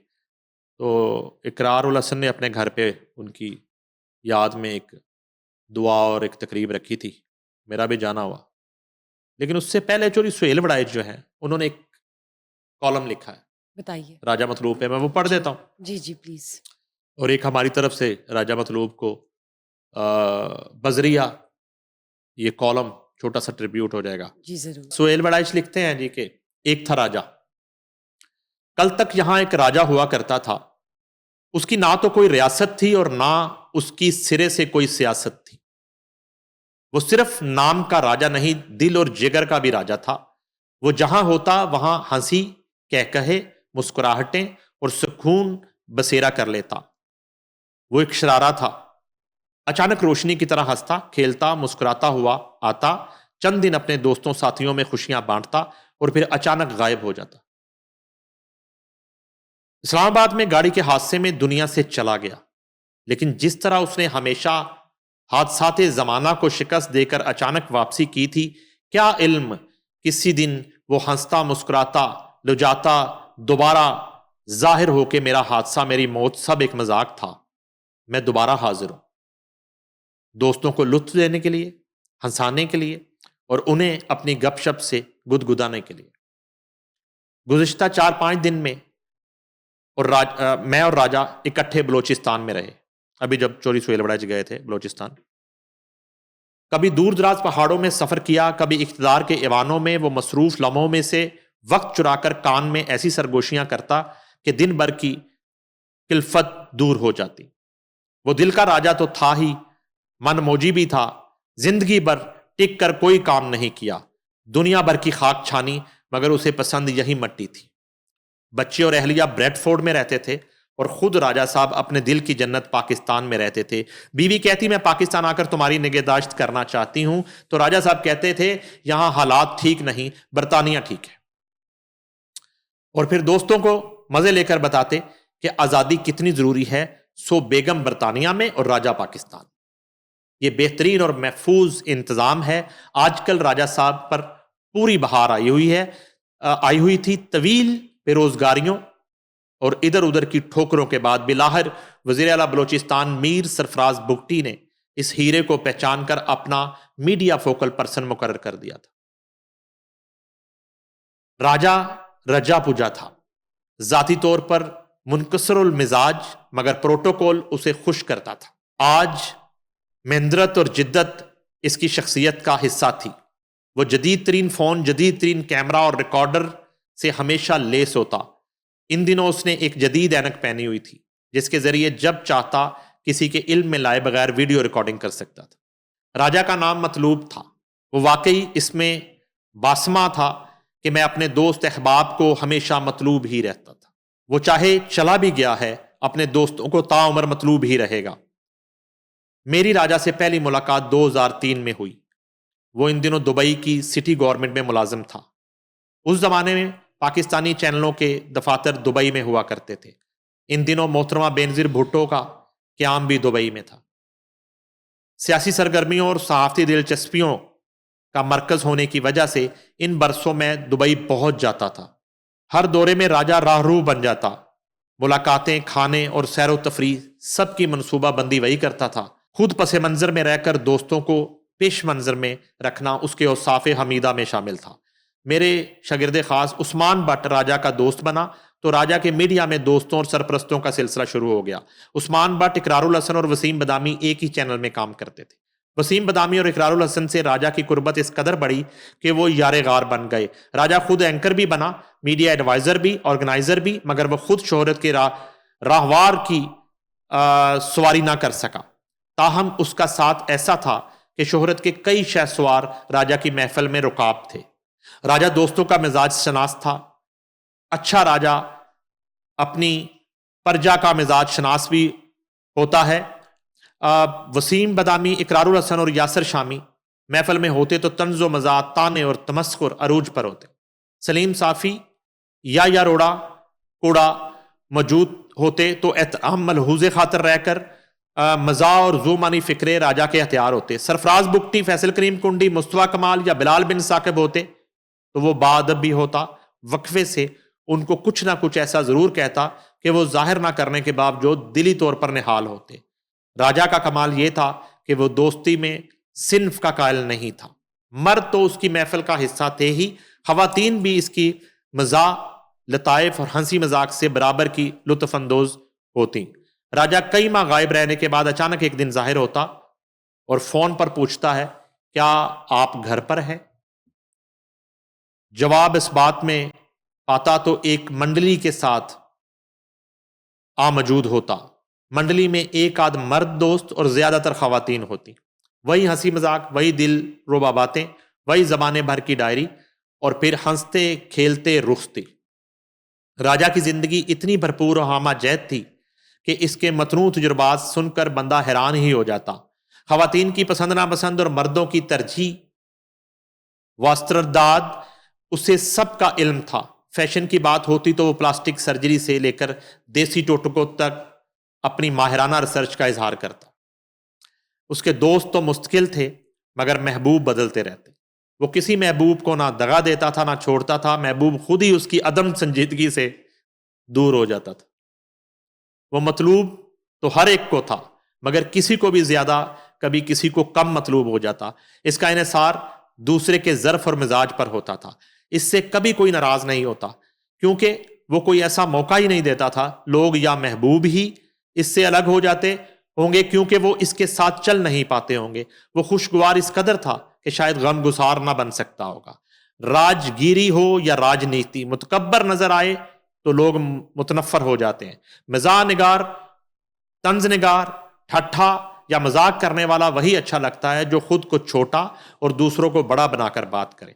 تو اقرار الحسن نے اپنے گھر پہ ان کی یاد میں ایک دعا اور ایک تقریب رکھی تھی، میرا بھی جانا ہوا. لیکن اس سے پہلے چوری سہیل وڑائچ جو ہیں، انہوں نے ایک کالم لکھا ہے بتائیے. راجا مطلوب پہ، میں وہ پڑھ دیتا ہوں. جی جی پلیز. اور ایک ہماری طرف سے راجا مطلوب کو بذریعہ یہ کالم چھوٹا سا ٹریبیوٹ ہو جائے گا. جی ضرور. سہیل وڑائچ لکھتے ہیں جی کہ ایک تھا راجا، کل تک یہاں ایک راجا ہوا کرتا تھا، اس کی نہ تو کوئی ریاست تھی اور نہ اس کی سرے سے کوئی سیاست تھی. وہ صرف نام کا راجا نہیں، دل اور جگر کا بھی راجا تھا. وہ جہاں ہوتا وہاں ہنسی، کہے، مسکراہٹیں اور سکون بسیرا کر لیتا. وہ ایک شرارہ تھا، اچانک روشنی کی طرح ہنستا، کھیلتا، مسکراتا ہوا آتا، چند دن اپنے دوستوں ساتھیوں میں خوشیاں بانٹتا اور پھر اچانک غائب ہو جاتا. اسلام آباد میں گاڑی کے حادثے میں دنیا سے چلا گیا، لیکن جس طرح اس نے ہمیشہ حادثات زمانہ کو شکست دے کر اچانک واپسی کی تھی، کیا علم کسی دن وہ ہنستا، مسکراتا، لجاتا، دوبارہ ظاہر ہو کہ میرا حادثہ، میری موت سب ایک مذاق تھا، میں دوبارہ حاضر ہوں، دوستوں کو لطف دینے کے لیے، ہنسانے کے لیے اور انہیں اپنی گپ شپ سے گدگدانے کے لیے. گزشتہ 4-5 دن میں میں اور راجا اکٹھے بلوچستان میں رہے. ابھی جب چوری سہیل وڑائچ گئے تھے بلوچستان، کبھی دور دراز پہاڑوں میں سفر کیا، کبھی اقتدار کے ایوانوں میں وہ مصروف لمحوں میں سے وقت چرا کر کان میں ایسی سرگوشیاں کرتا کہ دن بھر کی کلفت دور ہو جاتی. وہ دل کا راجا تو تھا ہی، من موجی بھی تھا. زندگی بھر ٹک کر کوئی کام نہیں کیا، دنیا بھر کی خاک چھانی، مگر اسے پسند یہی مٹی تھی. بچے اور اہلیہ بریڈ فورڈ میں رہتے تھے اور خود راجا صاحب اپنے دل کی جنت پاکستان میں رہتے تھے. بیوی کہتی میں پاکستان آ کر تمہاری نگہداشت کرنا چاہتی ہوں، تو راجا صاحب کہتے تھے یہاں حالات ٹھیک نہیں، برطانیہ ٹھیک ہے. اور پھر دوستوں کو مزے لے کر بتاتے کہ آزادی کتنی ضروری ہے، سو بیگم برطانیہ میں اور راجا پاکستان. یہ بہترین اور محفوظ انتظام ہے. آج کل راجا صاحب پر پوری بہار آئی ہوئی تھی. طویل بے روزگاریوں اور ادھر ادھر کی ٹھوکروں کے بعد بلاخر وزیر اعلیٰ بلوچستان میر سرفراز بگٹی نے اس ہیرے کو پہچان کر اپنا میڈیا فوکل پرسن مقرر کر دیا تھا. راجا رجا پوجا تھا، ذاتی طور پر منکسر المزاج، مگر پروٹوکول اسے خوش کرتا تھا. آج مہندرت اور جدت اس کی شخصیت کا حصہ تھی. وہ جدید ترین فون، جدید ترین کیمرہ اور ریکارڈر سے ہمیشہ لیس ہوتا. ان دنوں اس نے ایک جدید اینک پہنی ہوئی تھی جس کے ذریعے جب چاہتا کسی کے علم میں لائے بغیر ویڈیو ریکارڈنگ کر سکتا تھا. راجا کا نام مطلوب تھا. وہ واقعی اس میں باسما تھا کہ میں اپنے دوست احباب کو ہمیشہ مطلوب ہی رہتا تھا. وہ چاہے چلا بھی گیا ہے، اپنے دوستوں کو تا عمر مطلوب ہی رہے گا. میری راجا سے پہلی ملاقات 2003 میں ہوئی. وہ ان دنوں دبئی کی سٹی گورنمنٹ میں ملازم تھا. اس زمانے میں پاکستانی چینلوں کے دفاتر دبئی میں ہوا کرتے تھے. ان دنوں محترمہ بینظیر بھٹو کا قیام بھی دبئی میں تھا. سیاسی سرگرمیوں اور صحافتی دلچسپیوں کا مرکز ہونے کی وجہ سے ان برسوں میں دبئی پہنچ جاتا تھا. ہر دورے میں راجا راہرو بن جاتا. ملاقاتیں، کھانے اور سیر و تفریح سب کی منصوبہ بندی وہی کرتا تھا. خود پس منظر میں رہ کر دوستوں کو پیش منظر میں رکھنا اس کے اوصاف حمیدہ میں شامل تھا. میرے شاگرد خاص عثمان بٹ راجا کا دوست بنا تو راجا کے میڈیا میں دوستوں اور سرپرستوں کا سلسلہ شروع ہو گیا. عثمان بٹ، اقرار الحسن اور وسیم بدامی ایک ہی چینل میں کام کرتے تھے. وسیم بدامی اور اقرار الحسن سے راجا کی قربت اس قدر بڑھی کہ وہ یار غار بن گئے. راجا خود اینکر بھی بنا، میڈیا ایڈوائزر بھی، آرگنائزر بھی، مگر وہ خود شہرت کے راہوار کی سواری نہ کر سکا. تاہم اس کا ساتھ ایسا تھا کہ شہرت کے کئی شہ سوار راجا کی محفل میں رکاب تھے. راجا دوستوں کا مزاج شناس تھا. اچھا راجا اپنی پرجا کا مزاج شناس بھی ہوتا ہے. وسیم بدامی، اقرار الحسن اور یاسر شامی محفل میں ہوتے تو طنز و مزاح، طعنے اور تمسخر عروج پر ہوتے. سلیم صافی یا روڑا کوڑا موجود ہوتے تو احترام ملحوظ خاطر رہ کر مزاح اور زومانی فکرے راجا کے ہتھیار ہوتے. سرفراز بگٹی، فیصل کریم کنڈی، مصطفیٰ کمال یا بلال بن ثاقب ہوتے تو وہ باادب بھی ہوتا. وقفے سے ان کو کچھ نہ کچھ ایسا ضرور کہتا کہ وہ ظاہر نہ کرنے کے باوجود دلی طور پر نہال ہوتے. راجا کا کمال یہ تھا کہ وہ دوستی میں صنف کا قائل نہیں تھا. مرد تو اس کی محفل کا حصہ تھے ہی، خواتین بھی اس کی مزاح، لطائف اور ہنسی مذاق سے برابر کی لطف اندوز ہوتی. راجا کئی ماہ غائب رہنے کے بعد اچانک ایک دن ظاہر ہوتا اور فون پر پوچھتا ہے، کیا آپ گھر پر ہیں؟ جواب اس بات میں پاتا تو ایک منڈلی کے ساتھ موجود ہوتا. منڈلی میں ایک آدھ مرد دوست اور زیادہ تر خواتین ہوتی. وہی ہنسی مذاق، وہی دل ربا باتیں، وہی زمانے بھر کی ڈائری اور پھر ہنستے کھیلتے رخصتی. راجا کی زندگی اتنی بھرپور و ہامہ جہت تھی کہ اس کے متنوع تجربات سن کر بندہ حیران ہی ہو جاتا. خواتین کی پسند ناپسند اور مردوں کی ترجیح واسترداد اسے سب کا علم تھا. فیشن کی بات ہوتی تو وہ پلاسٹک سرجری سے لے کر دیسی ٹوٹکوں تک اپنی ماہرانہ ریسرچ کا اظہار کرتا. اس کے دوست تو مستقل تھے مگر محبوب بدلتے رہتے. وہ کسی محبوب کو نہ دغا دیتا تھا نہ چھوڑتا تھا. محبوب خود ہی اس کی عدم سنجیدگی سے دور ہو جاتا تھا. وہ مطلوب تو ہر ایک کو تھا مگر کسی کو بھی زیادہ، کبھی کسی کو کم مطلوب ہو جاتا. اس کا انحصار دوسرے کے ظرف اور مزاج پر ہوتا تھا. اس سے کبھی کوئی ناراض نہیں ہوتا کیونکہ وہ کوئی ایسا موقع ہی نہیں دیتا تھا. لوگ یا محبوب ہی اس سے الگ ہو جاتے ہوں گے کیونکہ وہ اس کے ساتھ چل نہیں پاتے ہوں گے. وہ خوشگوار اس قدر تھا کہ شاید غم گسار نہ بن سکتا ہوگا. راجگیری ہو یا راجنیتی، متکبر نظر آئے تو لوگ متنفر ہو جاتے ہیں. مزاح نگار، طنز نگار، ٹھٹھا یا مذاق کرنے والا وہی اچھا لگتا ہے جو خود کو چھوٹا اور دوسروں کو بڑا بنا کر بات کرے.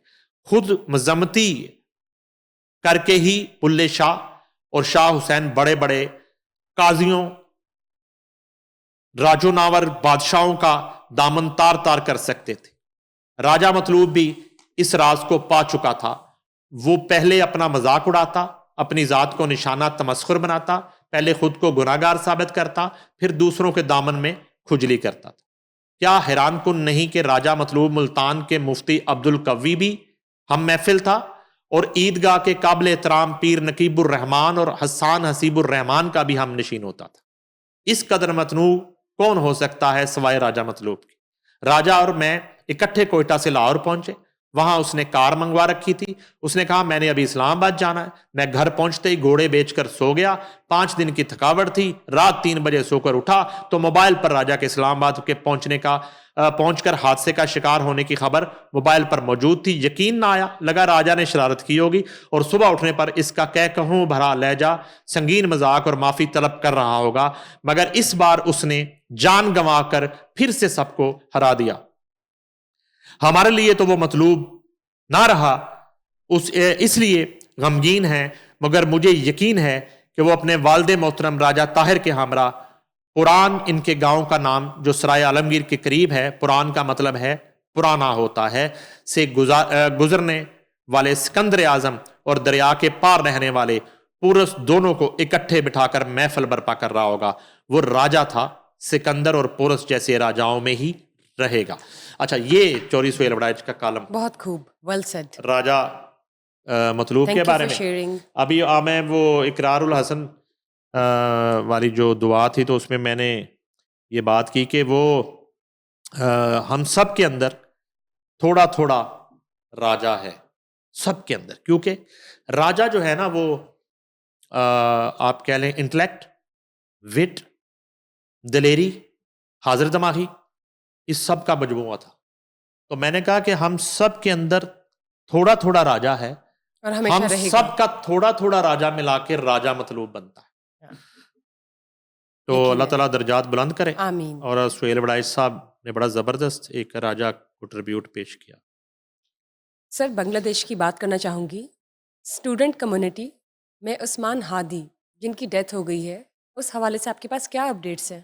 خود مذمتی کر کے ہی بلے شاہ اور شاہ حسین بڑے بڑے قاضیوں، راجو ناور بادشاہوں کا دامن تار تار کر سکتے تھے. راجا مطلوب بھی اس راز کو پا چکا تھا. وہ پہلے اپنا مذاق اڑاتا، اپنی ذات کو نشانہ تمسخر بناتا، پہلے خود کو گناہگار ثابت کرتا، پھر دوسروں کے دامن میں کھجلی کرتا تھا. کیا حیران کن نہیں کہ راجا مطلوب ملتان کے مفتی عبد القوی بھی ہم محفل تھا اور عیدگاہ کے قابل احترام پیر نقیب الرحمان اور حسان حسیب الرحمان کا بھی ہم نشین ہوتا تھا. اس قدر متنوع کون ہو سکتا ہے سوائے راجا مطلوب کی. راجا اور میں اکٹھے کوئٹہ سے لاہور پہنچے. وہاں اس نے کار منگوا رکھی تھی. اس نے کہا میں نے ابھی اسلام آباد جانا ہے. میں گھر پہنچتے ہی گھوڑے بیچ کر سو گیا. 5 دن کی تھکاوٹ تھی. رات 3 بجے سو کر اٹھا تو موبائل پر راجا کے اسلام آباد کے پہنچ کر حادثے کا شکار ہونے کی خبر موبائل پر موجود تھی. یقین نہ آیا، لگا راجا نے شرارت کی ہوگی اور صبح اٹھنے پر اس کا کہوں بھرا لہجہ، سنگین مذاق اور معافی طلب کر رہا ہوگا. مگر اس بار اس نے جان گنوا کر پھر سے سب کو ہرا دیا. ہمارے لیے تو وہ مطلوب نہ رہا، اس لیے غمگین ہے. مگر مجھے یقین ہے کہ وہ اپنے والد محترم راجا طاہر کے ہمراہ پران، ان کے گاؤں کا نام جو سرائے عالمگیر کے قریب ہے، پران کا مطلب ہے پرانا ہوتا ہے، سے گزرنے والے سکندر اعظم اور دریا کے پار رہنے والے پورس دونوں کو اکٹھے بٹھا کر محفل برپا کر رہا ہوگا. وہ راجا تھا، سکندر اور پورس جیسے راجاؤں میں ہی رہے گا. اچھا، یہ چوری سہیل بڑائچ کا کالم بہت خوب، ویل سیڈ. راجا مطلوب کے بارے میں. ابھی میں وہ اقرار الحسن والی جو دعا تھی تو اس میں میں نے یہ بات کی کہ وہ ہم سب کے اندر تھوڑا تھوڑا راجا ہے. سب کے اندر. کیونکہ راجا جو ہے نا وہ آپ کہہ لیں انٹلیکٹ، وٹ، دلیری، حاضر دماغی، اس سب کا مجموعہ تھا. تو میں نے کہا کہ ہم سب کے اندر تھوڑا تھوڑا راجا ہے، اور ہمیشہ ہم رہے گا. سب کا تھوڑا تھوڑا راجا ملا کے راجا مطلوب بنتا ہے. تو یقیناً. اللہ تعالیٰ درجات بلند کرے. آمین. اور سہیل وڑائچ صاحب نے بڑا زبردست ایک راجا کو ٹریبیوٹ پیش کیا. سر بنگلہ دیش کی بات کرنا چاہوں گی. اسٹوڈنٹ کمیونٹی میں عثمان ہادی جن کی ڈیتھ ہو گئی ہے، اس حوالے سے آپ کے پاس کیا اپڈیٹس ہیں؟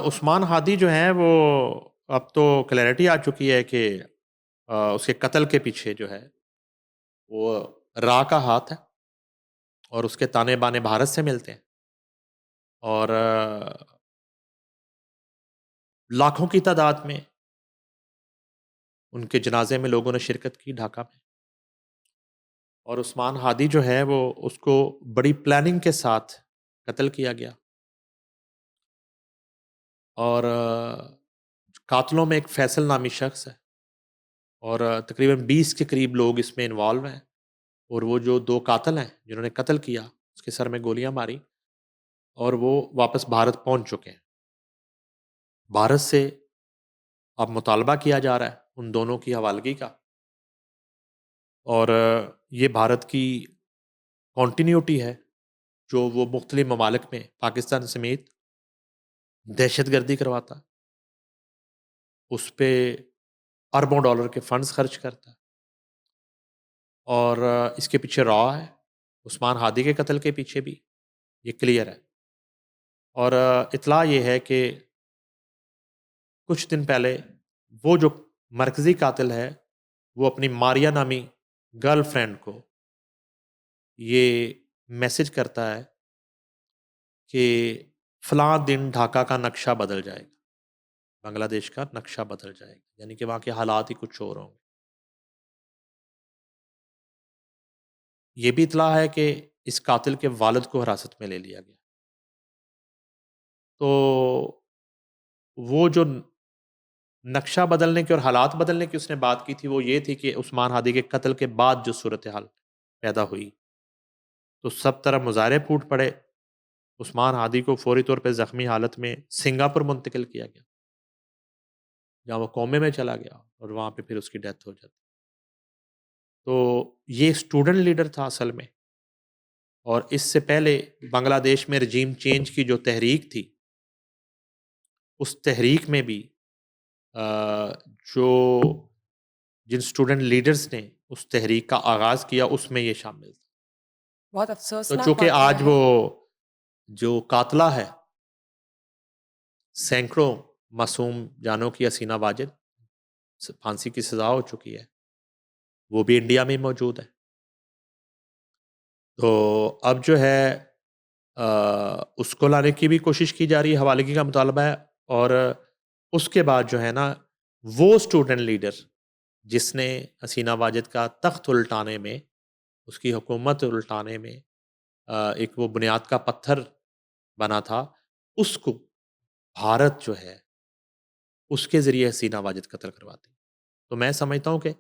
عثمان ہادی جو ہیں وہ اب تو کلیئرٹی آ چکی ہے کہ اس کے قتل کے پیچھے جو ہے وہ را کا ہاتھ ہے، اور اس کے تانے بانے بھارت سے ملتے ہیں. اور لاکھوں کی تعداد میں ان کے جنازے میں لوگوں نے شرکت کی ڈھاکہ میں. اور عثمان ہادی جو ہے وہ اس کو بڑی پلاننگ کے ساتھ قتل کیا گیا. اور قاتلوں میں ایک فیصل نامی شخص ہے، اور تقریباً 20 کے قریب لوگ اس میں انوالو ہیں. اور وہ جو 2 قاتل ہیں جنہوں نے قتل کیا، اس کے سر میں گولیاں ماری، اور وہ واپس بھارت پہنچ چکے ہیں. بھارت سے اب مطالبہ کیا جا رہا ہے ان دونوں کی حوالگی کا. اور یہ بھارت کی کنٹینیوٹی ہے جو وہ مختلف ممالک میں پاکستان سمیت دہشت گردی کرواتا، اس پہ اربوں ڈالر کے فنڈز خرچ کرتا ہے. اور اس کے پیچھے را ہے، عثمان ہادی کے قتل کے پیچھے بھی یہ کلیئر ہے. اور اطلاع یہ ہے کہ کچھ دن پہلے وہ جو مرکزی قاتل ہے وہ اپنی ماریا نامی گرل فرینڈ کو یہ میسج کرتا ہے کہ فلاں دن ڈھاکہ کا نقشہ بدل جائے گا، بنگلہ دیش کا نقشہ بدل جائے گا، یعنی کہ وہاں کے حالات ہی کچھ اور ہوں گے. یہ بھی اطلاع ہے کہ اس قاتل کے والد کو حراست میں لے لیا گیا. تو وہ جو نقشہ بدلنے کی اور حالات بدلنے کی اس نے بات کی تھی وہ یہ تھی کہ عثمان ہادی کے قتل کے بعد جو صورتحال پیدا ہوئی تو سب طرف مظاہرے پھوٹ پڑے. عثمان ہادی کو فوری طور پہ زخمی حالت میں سنگاپور منتقل کیا گیا، جہاں وہ کومے میں چلا گیا، اور وہاں پہ پھر اس کی ڈیتھ ہو جاتی. تو یہ اسٹوڈنٹ لیڈر تھا اصل میں. اور اس سے پہلے بنگلہ دیش میں رجیم چینج کی جو تحریک تھی، اس تحریک میں بھی جو جن اسٹوڈنٹ لیڈرز نے اس تحریک کا آغاز کیا اس میں یہ شامل تھا. بہت تو افسوسناک چونکہ واقعہ آج ہے. وہ جو قاتلہ ہے سینکڑوں معصوم جانوں کی حسینہ واجد، پھانسی کی سزا ہو چکی ہے، وہ بھی انڈیا میں موجود ہے. تو اب جو ہے اس کو لانے کی بھی کوشش کی جا رہی ہے، حوالگی کا مطالبہ ہے. اور اس کے بعد جو ہے نا وہ اسٹوڈنٹ لیڈر جس نے حسینہ واجد کا تخت الٹانے میں، اس کی حکومت الٹانے میں ایک وہ بنیاد کا پتھر بنا تھا، اس کو بھارت جو ہے اس کے ذریعے حسینہ واجد قتل کرواتی. تو میں سمجھتا ہوں کہ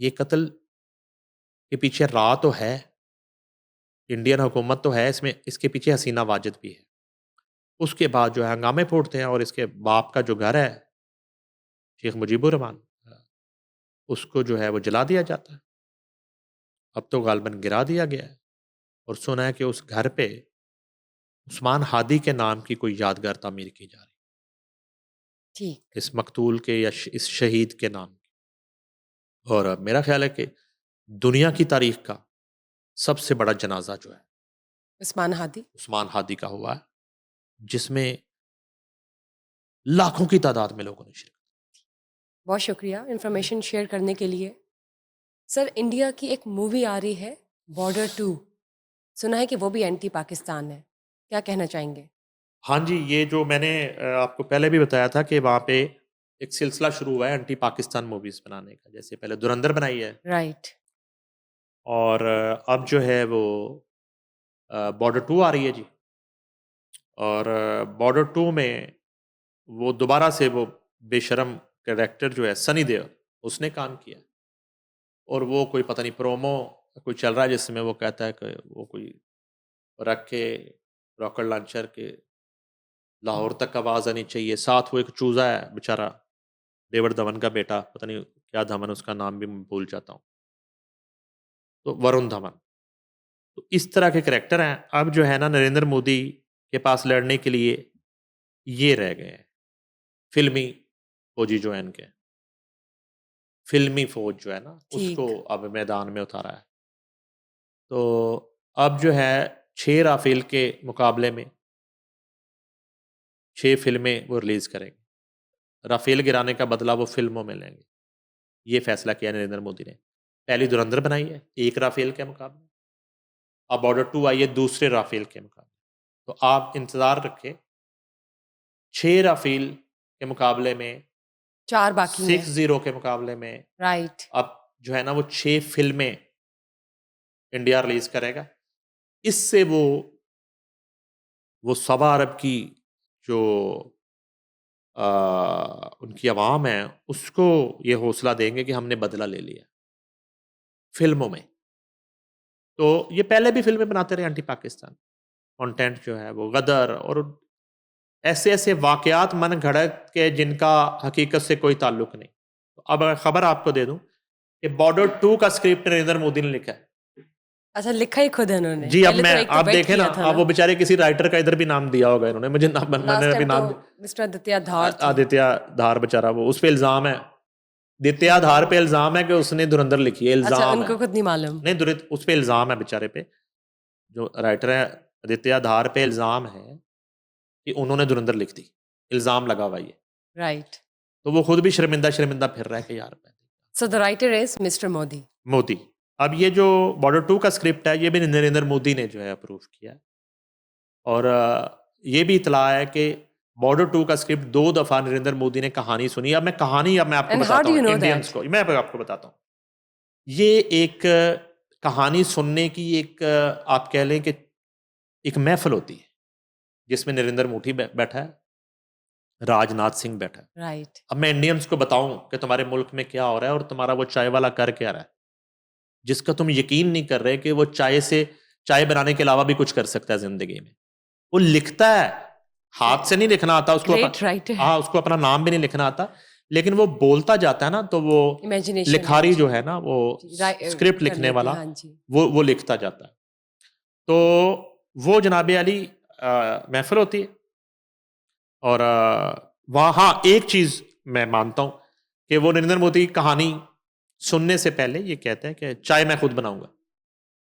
یہ قتل کے پیچھے راہ تو ہے، انڈین حکومت تو ہے اس میں، اس کے پیچھے حسینہ واجد بھی ہے. اس کے بعد جو ہے ہنگامے پھوڑتے ہیں، اور اس کے باپ کا جو گھر ہے شیخ مجیب الرحمان، اس کو جو ہے وہ جلا دیا جاتا ہے. اب تو غالباً گرا دیا گیا ہے، اور سنا ہے کہ اس گھر پہ عثمان ہادی کے نام کی کوئی یادگار تعمیر کی جا رہی ٹھیک. اس مقتول کے یا اس شہید کے نام کی. اور میرا خیال ہے کہ دنیا کی تاریخ کا سب سے بڑا جنازہ جو ہے عثمان ہادی. عثمان ہادی کا ہوا ہے، جس میں لاکھوں کی تعداد میں لوگوں نے شرکت. بہت شکریہ انفارمیشن شیئر کرنے کے لیے. سر انڈیا کی ایک مووی آ رہی ہے بارڈر 2، سنا ہے کہ وہ بھی اینٹی پاکستان ہے، کیا کہنا چاہیں گے؟ ہاں جی، یہ جو میں نے آپ کو پہلے بھی بتایا تھا کہ وہاں پہ ایک سلسلہ شروع ہوا ہے اینٹی پاکستان موویز بنانے کا. جیسے پہلے دھرندر بنائی ہے، رائٹ. اور اب جو ہے وہ بارڈر 2 آ رہی ہے جی. اور بارڈر 2 میں وہ دوبارہ سے وہ بے شرم کریکٹر جو ہے سنی دیول، اس نے کام کیا. اور وہ کوئی پتہ نہیں پرومو کوئی چل رہا ہے جس میں وہ کہتا ہے کہ وہ کوئی رکھ کے راکٹ لانچر کے لاہور تک آواز آنی چاہیے. ساتھ وہ ایک چوزا ہے بیچارہ ڈیوڈ دھون کا بیٹا, پتہ نہیں کیا دھون, اس کا نام بھی میں بھول جاتا ہوں, تو ورن دھون. تو اس طرح کے کریکٹر ہیں. اب جو ہے نا نریندر مودی کے پاس لڑنے کے لیے یہ رہ گئے ہیں فلمی فوجی جو ہیں ان کے, فلمی فوج جو ہے نا اس کو اب میدان میں اتارا ہے. تو اب جو ہے 6 رافیل کے مقابلے میں 6 فلمیں وہ ریلیز کریں گے. رافیل گرانے کا بدلہ وہ فلموں میں لیں گے. یہ فیصلہ کیا نریندر مودی نے. پہلی دھرندر بنائی ہے 1 رافیل کے مقابلے, اب بارڈر 2 آئی ہے دوسرے رافیل کے مقابلے. تو آپ انتظار رکھیں 6 رافیل کے مقابلے میں 4 باقی ہیں 6-0 کے مقابلے میں رائٹ. اب جو ہے نا وہ 6 فلمیں انڈیا ریلیز کرے گا. اس سے وہ 1.25 ارب کی جو ان کی عوام ہے اس کو یہ حوصلہ دیں گے کہ ہم نے بدلہ لے لیا فلموں میں. تو یہ پہلے بھی فلمیں بناتے رہے اینٹی پاکستان کانٹینٹ جو ہے وہ غدر اور ایسے ایسے واقعات من گھڑت کے جن کا حقیقت سے کوئی تعلق نہیں. اب خبر آپ کو دے دوں کہ بارڈر 2 کا اسکرپٹ نریندر مودی نے لکھا ہے. اچھا لکھا ہی خود ہے انہوں نے. جی اب میں آپ دیکھیں نا, اب وہ بیچارے کسی رائٹر کا ادھر بھی نام دیا ہوگا انہوں نے, مجھے نام میں نے ابھی نام مسٹر آدتیہ دھار. آدتیہ دھار بیچارہ, وہ اس پہ الزام ہے, آدتیہ دھار پہ الزام ہے کہ اس نے دھرندر لکھی ہے. الزام ان کو خود نہیں معلوم نہیں, اس پہ الزام ہے بیچارے پہ, جو رائٹر ہے آدتیہ دھار پہ الزام ہے کہ انہوں نے دھرندر لکھ دی. الزام لگا ہوا یہ رائٹ. تو وہ خود بھی شرمندہ پھر رہا ہے کہ یار so the writer is Mister Modi. اب یہ جو بارڈر 2 کا اسکرپٹ ہے یہ بھی نریندر مودی نے جو ہے اپروو کیا, اور یہ بھی اطلاع ہے کہ بارڈر 2 کا اسکرپٹ 2 دفعہ نریندر مودی نے کہانی سنی. اب میں آپ کو بتاتا ہوں انڈینس کو, میں آپ کو بتاتا ہوں. یہ ایک کہانی سننے کی ایک آپ کہہ لیں کہ ایک محفل ہوتی ہے جس میں نریندر مودی بیٹھا ہے, راج ناتھ سنگھ بیٹھا ہے. رائٹ. اب میں انڈینس کو بتاؤں کہ تمہارے ملک میں کیا ہو رہا ہے اور تمہارا وہ چائے والا کر کیا رہا ہے, جس کا تم یقین نہیں کر رہے کہ وہ چائے بنانے کے علاوہ بھی کچھ کر سکتا ہے زندگی میں. وہ لکھتا ہے, ہاتھ سے نہیں لکھنا آتا اس کو, اس کو اپنا نام بھی نہیں لکھنا آتا, لیکن وہ بولتا جاتا ہے نا تو وہ لکھاری جو ہے نا وہ اسکرپٹ لکھنے والا وہ لکھتا جاتا ہے. تو وہ جناب علی محفل ہوتی ہے, اور وہاں ہاں ایک چیز میں مانتا ہوں کہ وہ نریندر مودی کی کہانی سننے سے پہلے یہ کہتے ہیں کہ چائے میں خود بناؤں گا.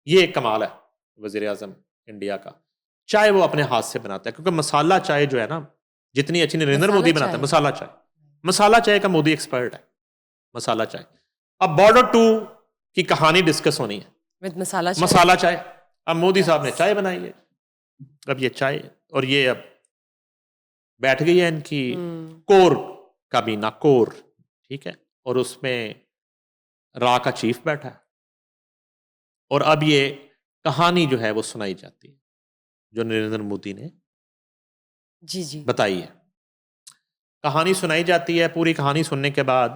یہ ایک کمال ہے وزیر اعظم انڈیا کا, چائے وہ اپنے ہاتھ سے بناتا ہے, کیونکہ مسالہ چائے جو ہے نا جتنی اچھی نریندر مودی بناتا ہے, مسالہ چائے کا مودی ایکسپرٹ ہے, مسالہ چائے. اب بارڈر 2 کی کہانی ڈسکس ہونی ہے مسالہ چائے. اب مودی صاحب نے چائے بنائی ہے, اب یہ چائے اور یہ اب بیٹھ گئی ہے ان کی کور کابینہ کور, ٹھیک ہے, اور اس میں را کا چیف بیٹھا ہے, اور اب یہ کہانی جو ہے وہ سنائی جاتی ہے جو نریندر مودی نے بتائی ہے. کہانی سنائی جاتی ہے. پوری کہانی سننے کے بعد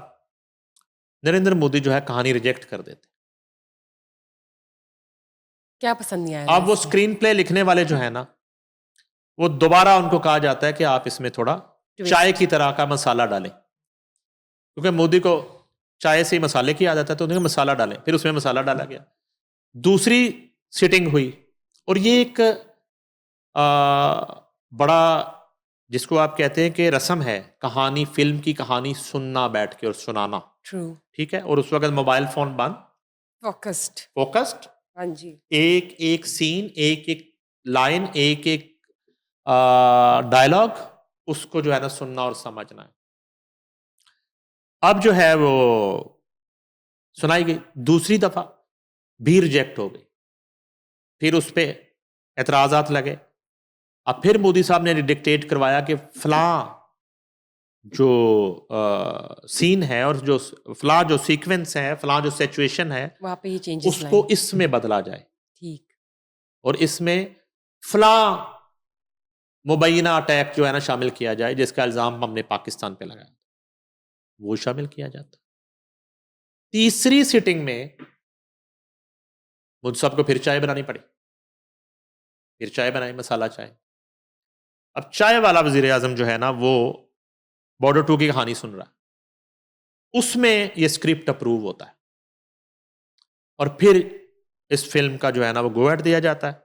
نریندر مودی جو ہے کہانی ریجیکٹ کر دیتے. کیا پسند نہیں آیا. اب وہ اسکرین پلے لکھنے والے جو ہے نا وہ دوبارہ ان کو کہا جاتا ہے کہ آپ اس میں تھوڑا چائے کی طرح کا مسالہ ڈالیں, کیونکہ مودی کو چائے سے ہی مسالے کی عادت ہے, تو انہوں نے مسالہ ڈالیں. پھر اس میں مسالہ ڈالا گیا. دوسری سیٹنگ ہوئی, اور یہ ایک بڑا جس کو آپ کہتے ہیں کہ رسم ہے کہانی, فلم کی کہانی سننا بیٹھ کے اور سنانا, ٹھیک ہے, اور اس وقت موبائل فون بند, فوکسڈ, ہاں جی, ایک ایک سین, ایک ایک لائن, ایک ایک ڈائلاگ, اس کو جو ہے نا سننا اور سمجھنا ہے. اب جو ہے وہ سنائی گئی, دوسری دفعہ بھی ریجیکٹ ہو گئی. پھر اس پہ اعتراضات لگے. اب پھر مودی صاحب نے ڈکٹیٹ کروایا کہ فلاں جو سین ہے اور جو فلاں جو سیکوینس ہے, فلاں جو سچویشن ہے, وہاں پہ یہ چینجز اس کو اس میں بدلا جائے, ٹھیک, اور اس میں فلاں مبینہ اٹیک جو ہے نا شامل کیا جائے جس کا الزام ہم نے پاکستان پہ لگایا, وہ شامل کیا جاتا. تیسری سیٹنگ میں مجھ صاحب کو پھر چائے بنانی پڑی، پھر چائے بنائی، مسالہ چائے. اب چائے والا وزیر اعظم جو ہے نا وہ بارڈر 2 کی کہانی سن رہا ہے، اس میں یہ اسکرپٹ اپروو ہوتا ہے اور پھر اس فلم کا جو ہے نا وہ گو ایٹ دیا جاتا ہے،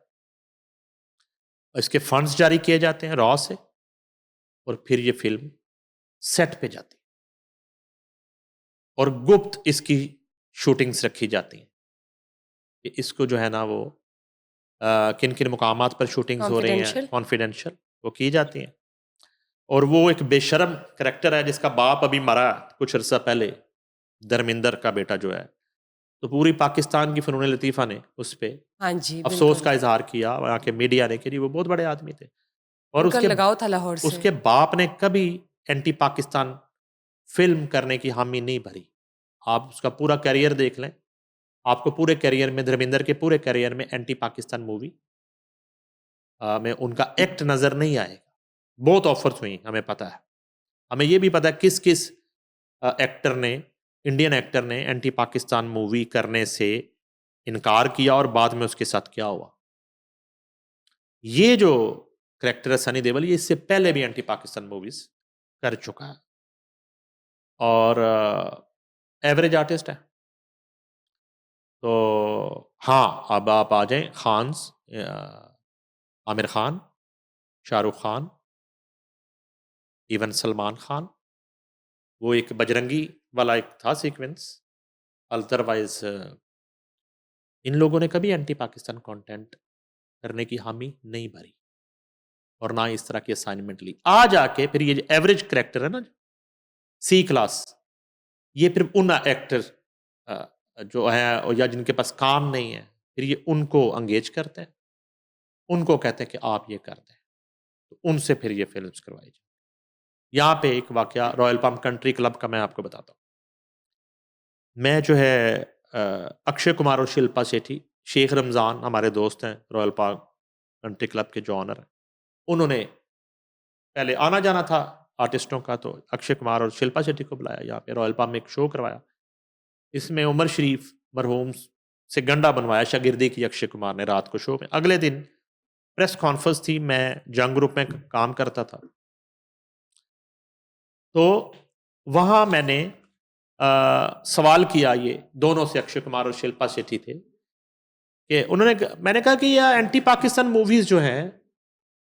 اس کے فنڈز جاری کیے جاتے ہیں را سے، اور پھر یہ فلم سیٹ پہ جاتی ہے اور گپت اس کی شوٹنگز رکھی جاتی ہیں کہ اس کو جو ہے نا وہ کن کن مقامات پر شوٹنگز ہو رہی ہیں، کانفیڈینشیل وہ کی جاتی ہیں. اور وہ ایک بے شرم کریکٹر ہے جس کا باپ ابھی مرا کچھ عرصہ پہلے، دھرمیندر کا بیٹا جو ہے، تو پوری پاکستان کی فنون لطیفہ نے اس پہ ہاں جی افسوس کا اظہار کیا، وہاں کے میڈیا نے کہ جی وہ بہت بڑے آدمی تھے، اور ان کا لگاؤ تھا لاہور سے. اس کے باپ نے کبھی اینٹی پاکستان فلم کرنے کی حامی نہیں بھری. آپ اس کا پورا کیریئر دیکھ لیں، آپ کو پورے کیریئر میں، دھرمیندر کے پورے کیریئر میں اینٹی پاکستان مووی میں ان کا ایکٹ نظر نہیں آئے گا. بہت آفرز ہوئی، ہمیں پتہ ہے، ہمیں یہ بھی پتہ ہے کس کس ایکٹر نے، انڈین ایکٹر نے اینٹی پاکستان مووی کرنے سے انکار کیا اور بعد میں اس کے ساتھ کیا ہوا. یہ جو کریکٹر ہے سنی دیول، یہ اس سے پہلے بھی اینٹی پاکستان موویز کر چکا ہے اور ایوریج آرٹسٹ ہے. تو ہاں اب آپ آ جائیں خانز، عامر خان، شاہ رخ خان، ایون سلمان خان، وہ ایک بجرنگی والا ایک تھا سیکوینس، ادروائز ان لوگوں نے کبھی اینٹی پاکستان کانٹینٹ کرنے کی حامی نہیں بھری اور نہ اس طرح کی اسائنمنٹ لی. آ جا کے پھر یہ جو ایوریج کریکٹر ہے نا سی کلاس، یہ پھر ان ایکٹر جو ہیں یا جن کے پاس کام نہیں ہے، پھر یہ ان کو انگیج کرتے ہیں، ان کو کہتے ہیں کہ آپ یہ کر دیں، تو ان سے پھر یہ فلمز کروائی جائیں. یہاں پہ ایک واقعہ رائل پام کنٹری کلب کا میں آپ کو بتاتا ہوں. میں جو ہے اکشے کمار اور شلپا شیٹھی، شیخ رمضان ہمارے دوست ہیں، رائل پام کنٹری کلب کے جو آنر ہیں، انہوں نے پہلے آنا جانا تھا آرٹسٹوں کا، تو اکشے کمار اور شلپا شیٹھی کو بلایا، یہاں پہ رائل پام میں ایک شو کروایا. اس میں عمر شریف مرحوم سے گنڈا بنوایا، شاگردی کی اکشے کمار نے رات کو شو میں. اگلے دن پریس کانفرنس تھی، میں جنگ گروپ میں کام کرتا تھا، تو وہاں میں نے سوال کیا یہ دونوں سے، اکشے کمار اور شلپا شیٹھی تھے، کہ انہوں نے، میں نے کہا کہ یہ اینٹی پاکستان موویز جو ہیں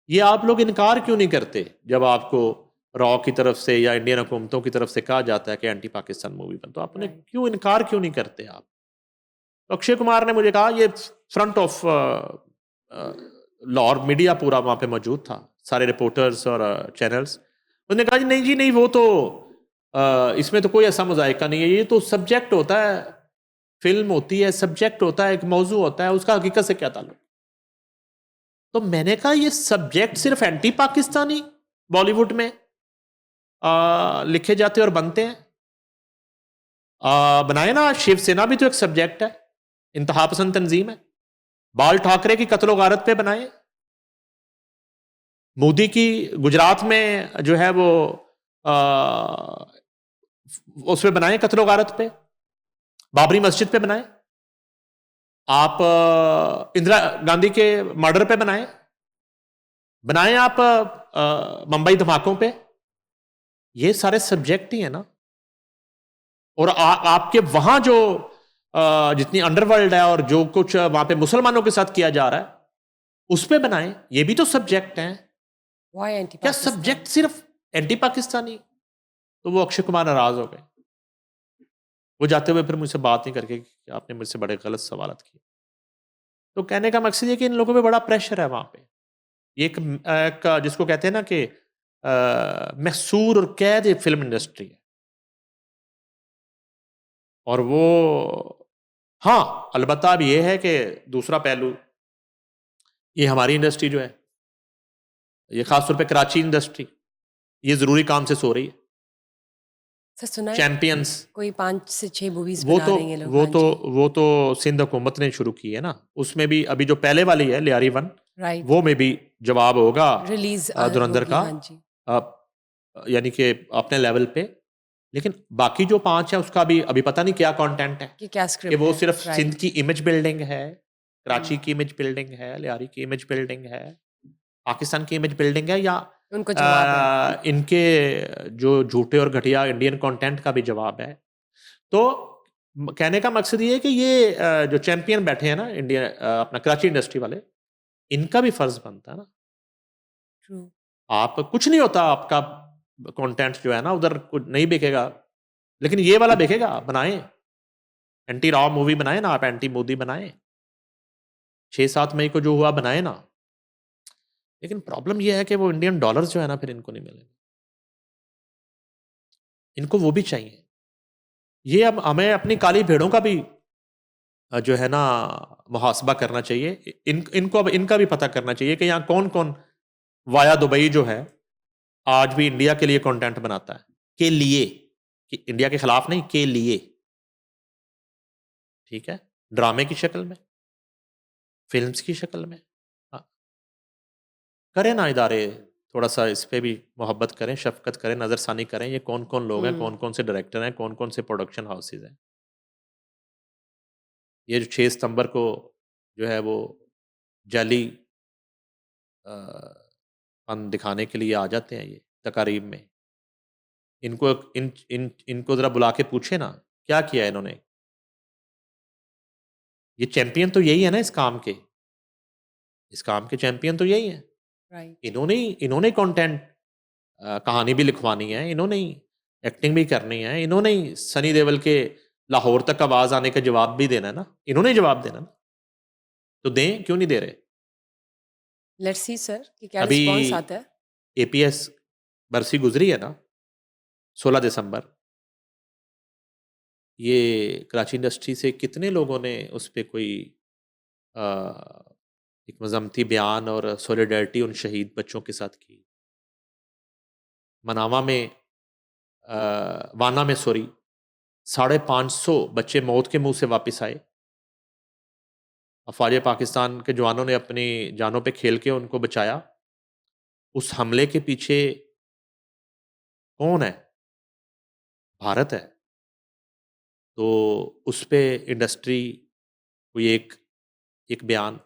یہ آپ لوگ انکار کیوں نہیں کرتے جب آپ کو را کی طرف سے یا انڈین حکومتوں کی طرف سے کہا جاتا ہے کہ اینٹی پاکستان مووی بن، تو آپ نے کیوں انکار کیوں نہیں کرتے آپ؟ تو اکشے کمار نے مجھے کہا، یہ فرنٹ آف لاہور میڈیا پورا وہاں پہ موجود تھا، سارے رپورٹرز اور چینلز، انہوں نے کہا جی نہیں جی نہیں، وہ تو اس میں تو کوئی ایسا مذائقہ نہیں ہے، یہ تو سبجیکٹ ہوتا ہے، فلم ہوتی ہے، سبجیکٹ ہوتا ہے، ایک موضوع ہوتا ہے، اس کا حقیقت سے کیا تعلق. تو میں نے کہا یہ سبجیکٹ صرف اینٹی پاکستانی بالی ووڈ میں لکھے جاتے اور بنتے ہیں؟ بنائے نا، شیو سینا بھی تو ایک سبجیکٹ ہے، انتہا پسند تنظیم ہے. بال ٹھاکرے کی قتل و غارت پہ بنائے، مودی کی گجرات میں جو ہے وہ اس پہ بنائے، قتل و غارت پہ، بابری مسجد پہ بنائے، آپ اندرا گاندھی کے مرڈر پہ بنائیں آپ ممبئی دھماکوں پہ. یہ سارے سبجیکٹ ہی ہیں نا. اور آپ کے وہاں جو جتنی انڈر ورلڈ ہے اور جو کچھ وہاں پہ مسلمانوں کے ساتھ کیا جا رہا ہے اس پہ بنائیں، یہ بھی تو سبجیکٹ ہیں. کیا سبجیکٹ صرف اینٹی پاکستانی؟ تو وہ اکشے کمار ناراض ہو گئے، وہ جاتے ہوئے پھر مجھ سے بات نہیں کر کے کہ آپ نے مجھ سے بڑے غلط سوالات کیے. تو کہنے کا مقصد یہ کہ ان لوگوں پہ بڑا پریشر ہے وہاں پہ. یہ ایک جس کو کہتے ہیں نا کہ محصور اور قید فلم انڈسٹری ہے. اور وہ ہاں البتہ اب یہ ہے کہ دوسرا پہلو، یہ ہماری انڈسٹری جو ہے، یہ خاص طور پہ کراچی انڈسٹری، یہ ضروری کام سے سو رہی ہے. چیمپئنز کوئی 5 سے 6 موویز بنا رہے ہیں لوگ. وہ تو سندھ حکومت نے شروع کی ہے نا، اس میں بھی ابھی جو پہلے والی ہے لیاری 1، وہ میں بھی جواب ہوگا ریلیز دھرندر کا، یعنی کہ اپنے لیول پہ لیکن باقی جو 5 ہیں اس کا بھی ابھی پتہ نہیں کیا کانٹینٹ ہے, کہ کیا کہ اسکرپٹ وہ ہے. صرف Right. سندھ کی امیج بلڈنگ ہے, کراچی کی امیج بلڈنگ ہے, لیاری کی امیج بلڈنگ ہے, پاکستان کی امیج بلڈنگ ہے, یا ان کو جواب ہے. ان کے جو جھوٹے اور گھٹیا انڈین کانٹینٹ کا بھی جواب ہے. تو کہنے کا مقصد یہ ہے کہ یہ جو چیمپئن بیٹھے ہیں نا انڈیا, اپنا کراچی انڈسٹری والے, ان کا بھی فرض بنتا ہے نا. True. آپ کچھ نہیں ہوتا, آپ کا کانٹینٹ جو ہے نا ادھر نہیں بکے گا, لیکن یہ والا بکے گا. بنائیں, اینٹی راؤ مووی بنائیں نا آپ, اینٹی مودی بنائیں, 6-7 مئی کو جو ہوا بنائیں نا. لیکن پرابلم یہ ہے کہ وہ انڈین ڈالرز جو ہے نا پھر ان کو نہیں ملیں گے, ان کو وہ بھی چاہیے. یہ اب ہمیں اپنی کالی بھیڑوں کا بھی جو ہے نا محاسبہ کرنا چاہیے. ان کو اب ان کا بھی پتہ کرنا چاہیے کہ یہاں کون کون وایا دبئی جو ہے آج بھی انڈیا کے لیے کانٹینٹ بناتا ہے, کے لیے, کہ انڈیا کے خلاف نہیں, کے لیے. ٹھیک ہے, ڈرامے کی شکل میں, فلمز کی شکل میں. کریں نا ادارے تھوڑا سا اس پہ بھی محبت کریں, شفقت کریں, نظر ثانی کریں. یہ کون کون لوگ ہیں, کون کون سے ڈائریکٹر ہیں, کون کون سے پروڈکشن ہاؤسز ہیں. یہ جو 6 ستمبر کو جو ہے وہ جعلی فن دکھانے کے لیے آ جاتے ہیں یہ تقاریب میں, ان کو ذرا بلا کے پوچھیں نا کیا کیا ہے انہوں نے. یہ چیمپئن تو یہی ہے نا اس کام کے, اس کام کے چیمپئن تو یہی ہیں. Right. انہوں نے کانٹینٹ, کہانی بھی لکھوانی ہے, انہوں نے ایکٹنگ بھی کرنی ہے, انہوں نے سنی دیول کے لاہور تک آواز آنے کا جواب بھی دینا ہے نا, انہوں نے جواب دینا نا. تو دیں, کیوں نہیں دے رہے. Let's see sir کہ کیا ابھی رسپانس آتا ہے. اے پی ایس برسی گزری ہے نا 16 دسمبر. یہ کراچی انڈسٹری سے کتنے لوگوں نے اس پہ کوئی ایک مذمتی بیان اور سولیڈرٹی ان شہید بچوں کے ساتھ کی. مناوا میں وانا میں 550 بچے موت کے منہ سے واپس آئے. افواج پاکستان کے جوانوں نے اپنی جانوں پہ کھیل کے ان کو بچایا. اس حملے کے پیچھے کون ہے؟ بھارت ہے. تو اس پہ انڈسٹری کوئی ایک بیان,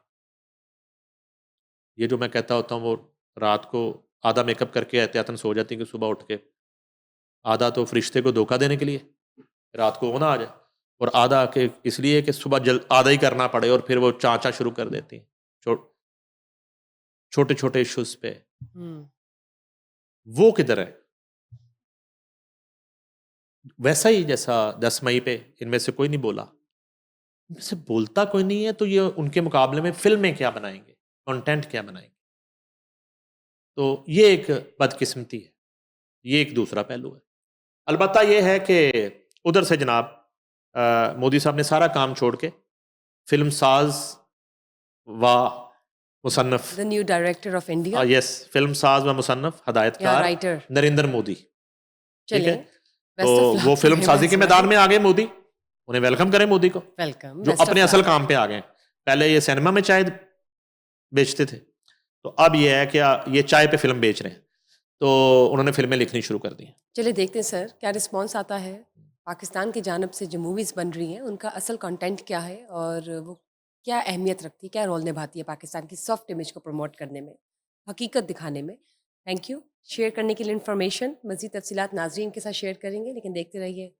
یہ جو میں کہتا ہوتا ہوں وہ رات کو آدھا میک اپ کر کے احتیاطاً سو جاتی کہ صبح اٹھ کے, آدھا تو فرشتے کو دھوکہ دینے کے لیے رات کو وہ نہ آ جائے, اور آدھا کہ اس لیے کہ صبح آدھا ہی کرنا پڑے, اور پھر وہ چانچا شروع کر دیتی ہیں چھوٹے چھوٹے ایشوز پہ. وہ کدھر ہے؟ ویسا ہی جیسا 10 مئی پہ ان میں سے کوئی نہیں بولا, ان میں سے بولتا کوئی نہیں ہے. تو یہ ان کے مقابلے میں فلمیں کیا بنائیں گے, کانٹینٹ کیا بنائیں گے. تو یہ ایک بدقسمتی ہے, یہ ایک دوسرا پہلو ہے. البتہ یہ ہے کہ ادھر سے جناب مودی صاحب نے سارا کام چھوڑ کے فلم ساز و مصنف, The new director of India. Yes, film ساز و مصنف ہدایت کار writer. نریندر مودی. ٹھیک ہے, چلیں تو وہ فلم سازی کے میدان میں آ گئے مودی. انہیں ویلکم کریں مودی کو, ویلکم, جو اپنے اصل کام پہ آ گئے. پہلے یہ سینما میں چائے بیچتے تھے, تو اب یہ ہے کہ یہ چائے پہ فلم بیچ رہے ہیں. تو انہوں نے فلمیں لکھنی شروع کر دی. چلے دیکھتے ہیں سر کیا رسپانس آتا ہے. پاکستان کی جانب سے جو موویز بن رہی ہیں ان کا اصل کنٹینٹ کیا ہے, اور وہ کیا اہمیت رکھتی ہے, کیا رول نبھاتی ہے پاکستان کی سافٹ امیج کو پروموٹ کرنے میں, حقیقت دکھانے میں. تھینک یو شیئر کرنے کے لیے انفارمیشن. مزید تفصیلات ناظرین کے ساتھ شیئر کریں گے, لیکن دیکھتے رہیے.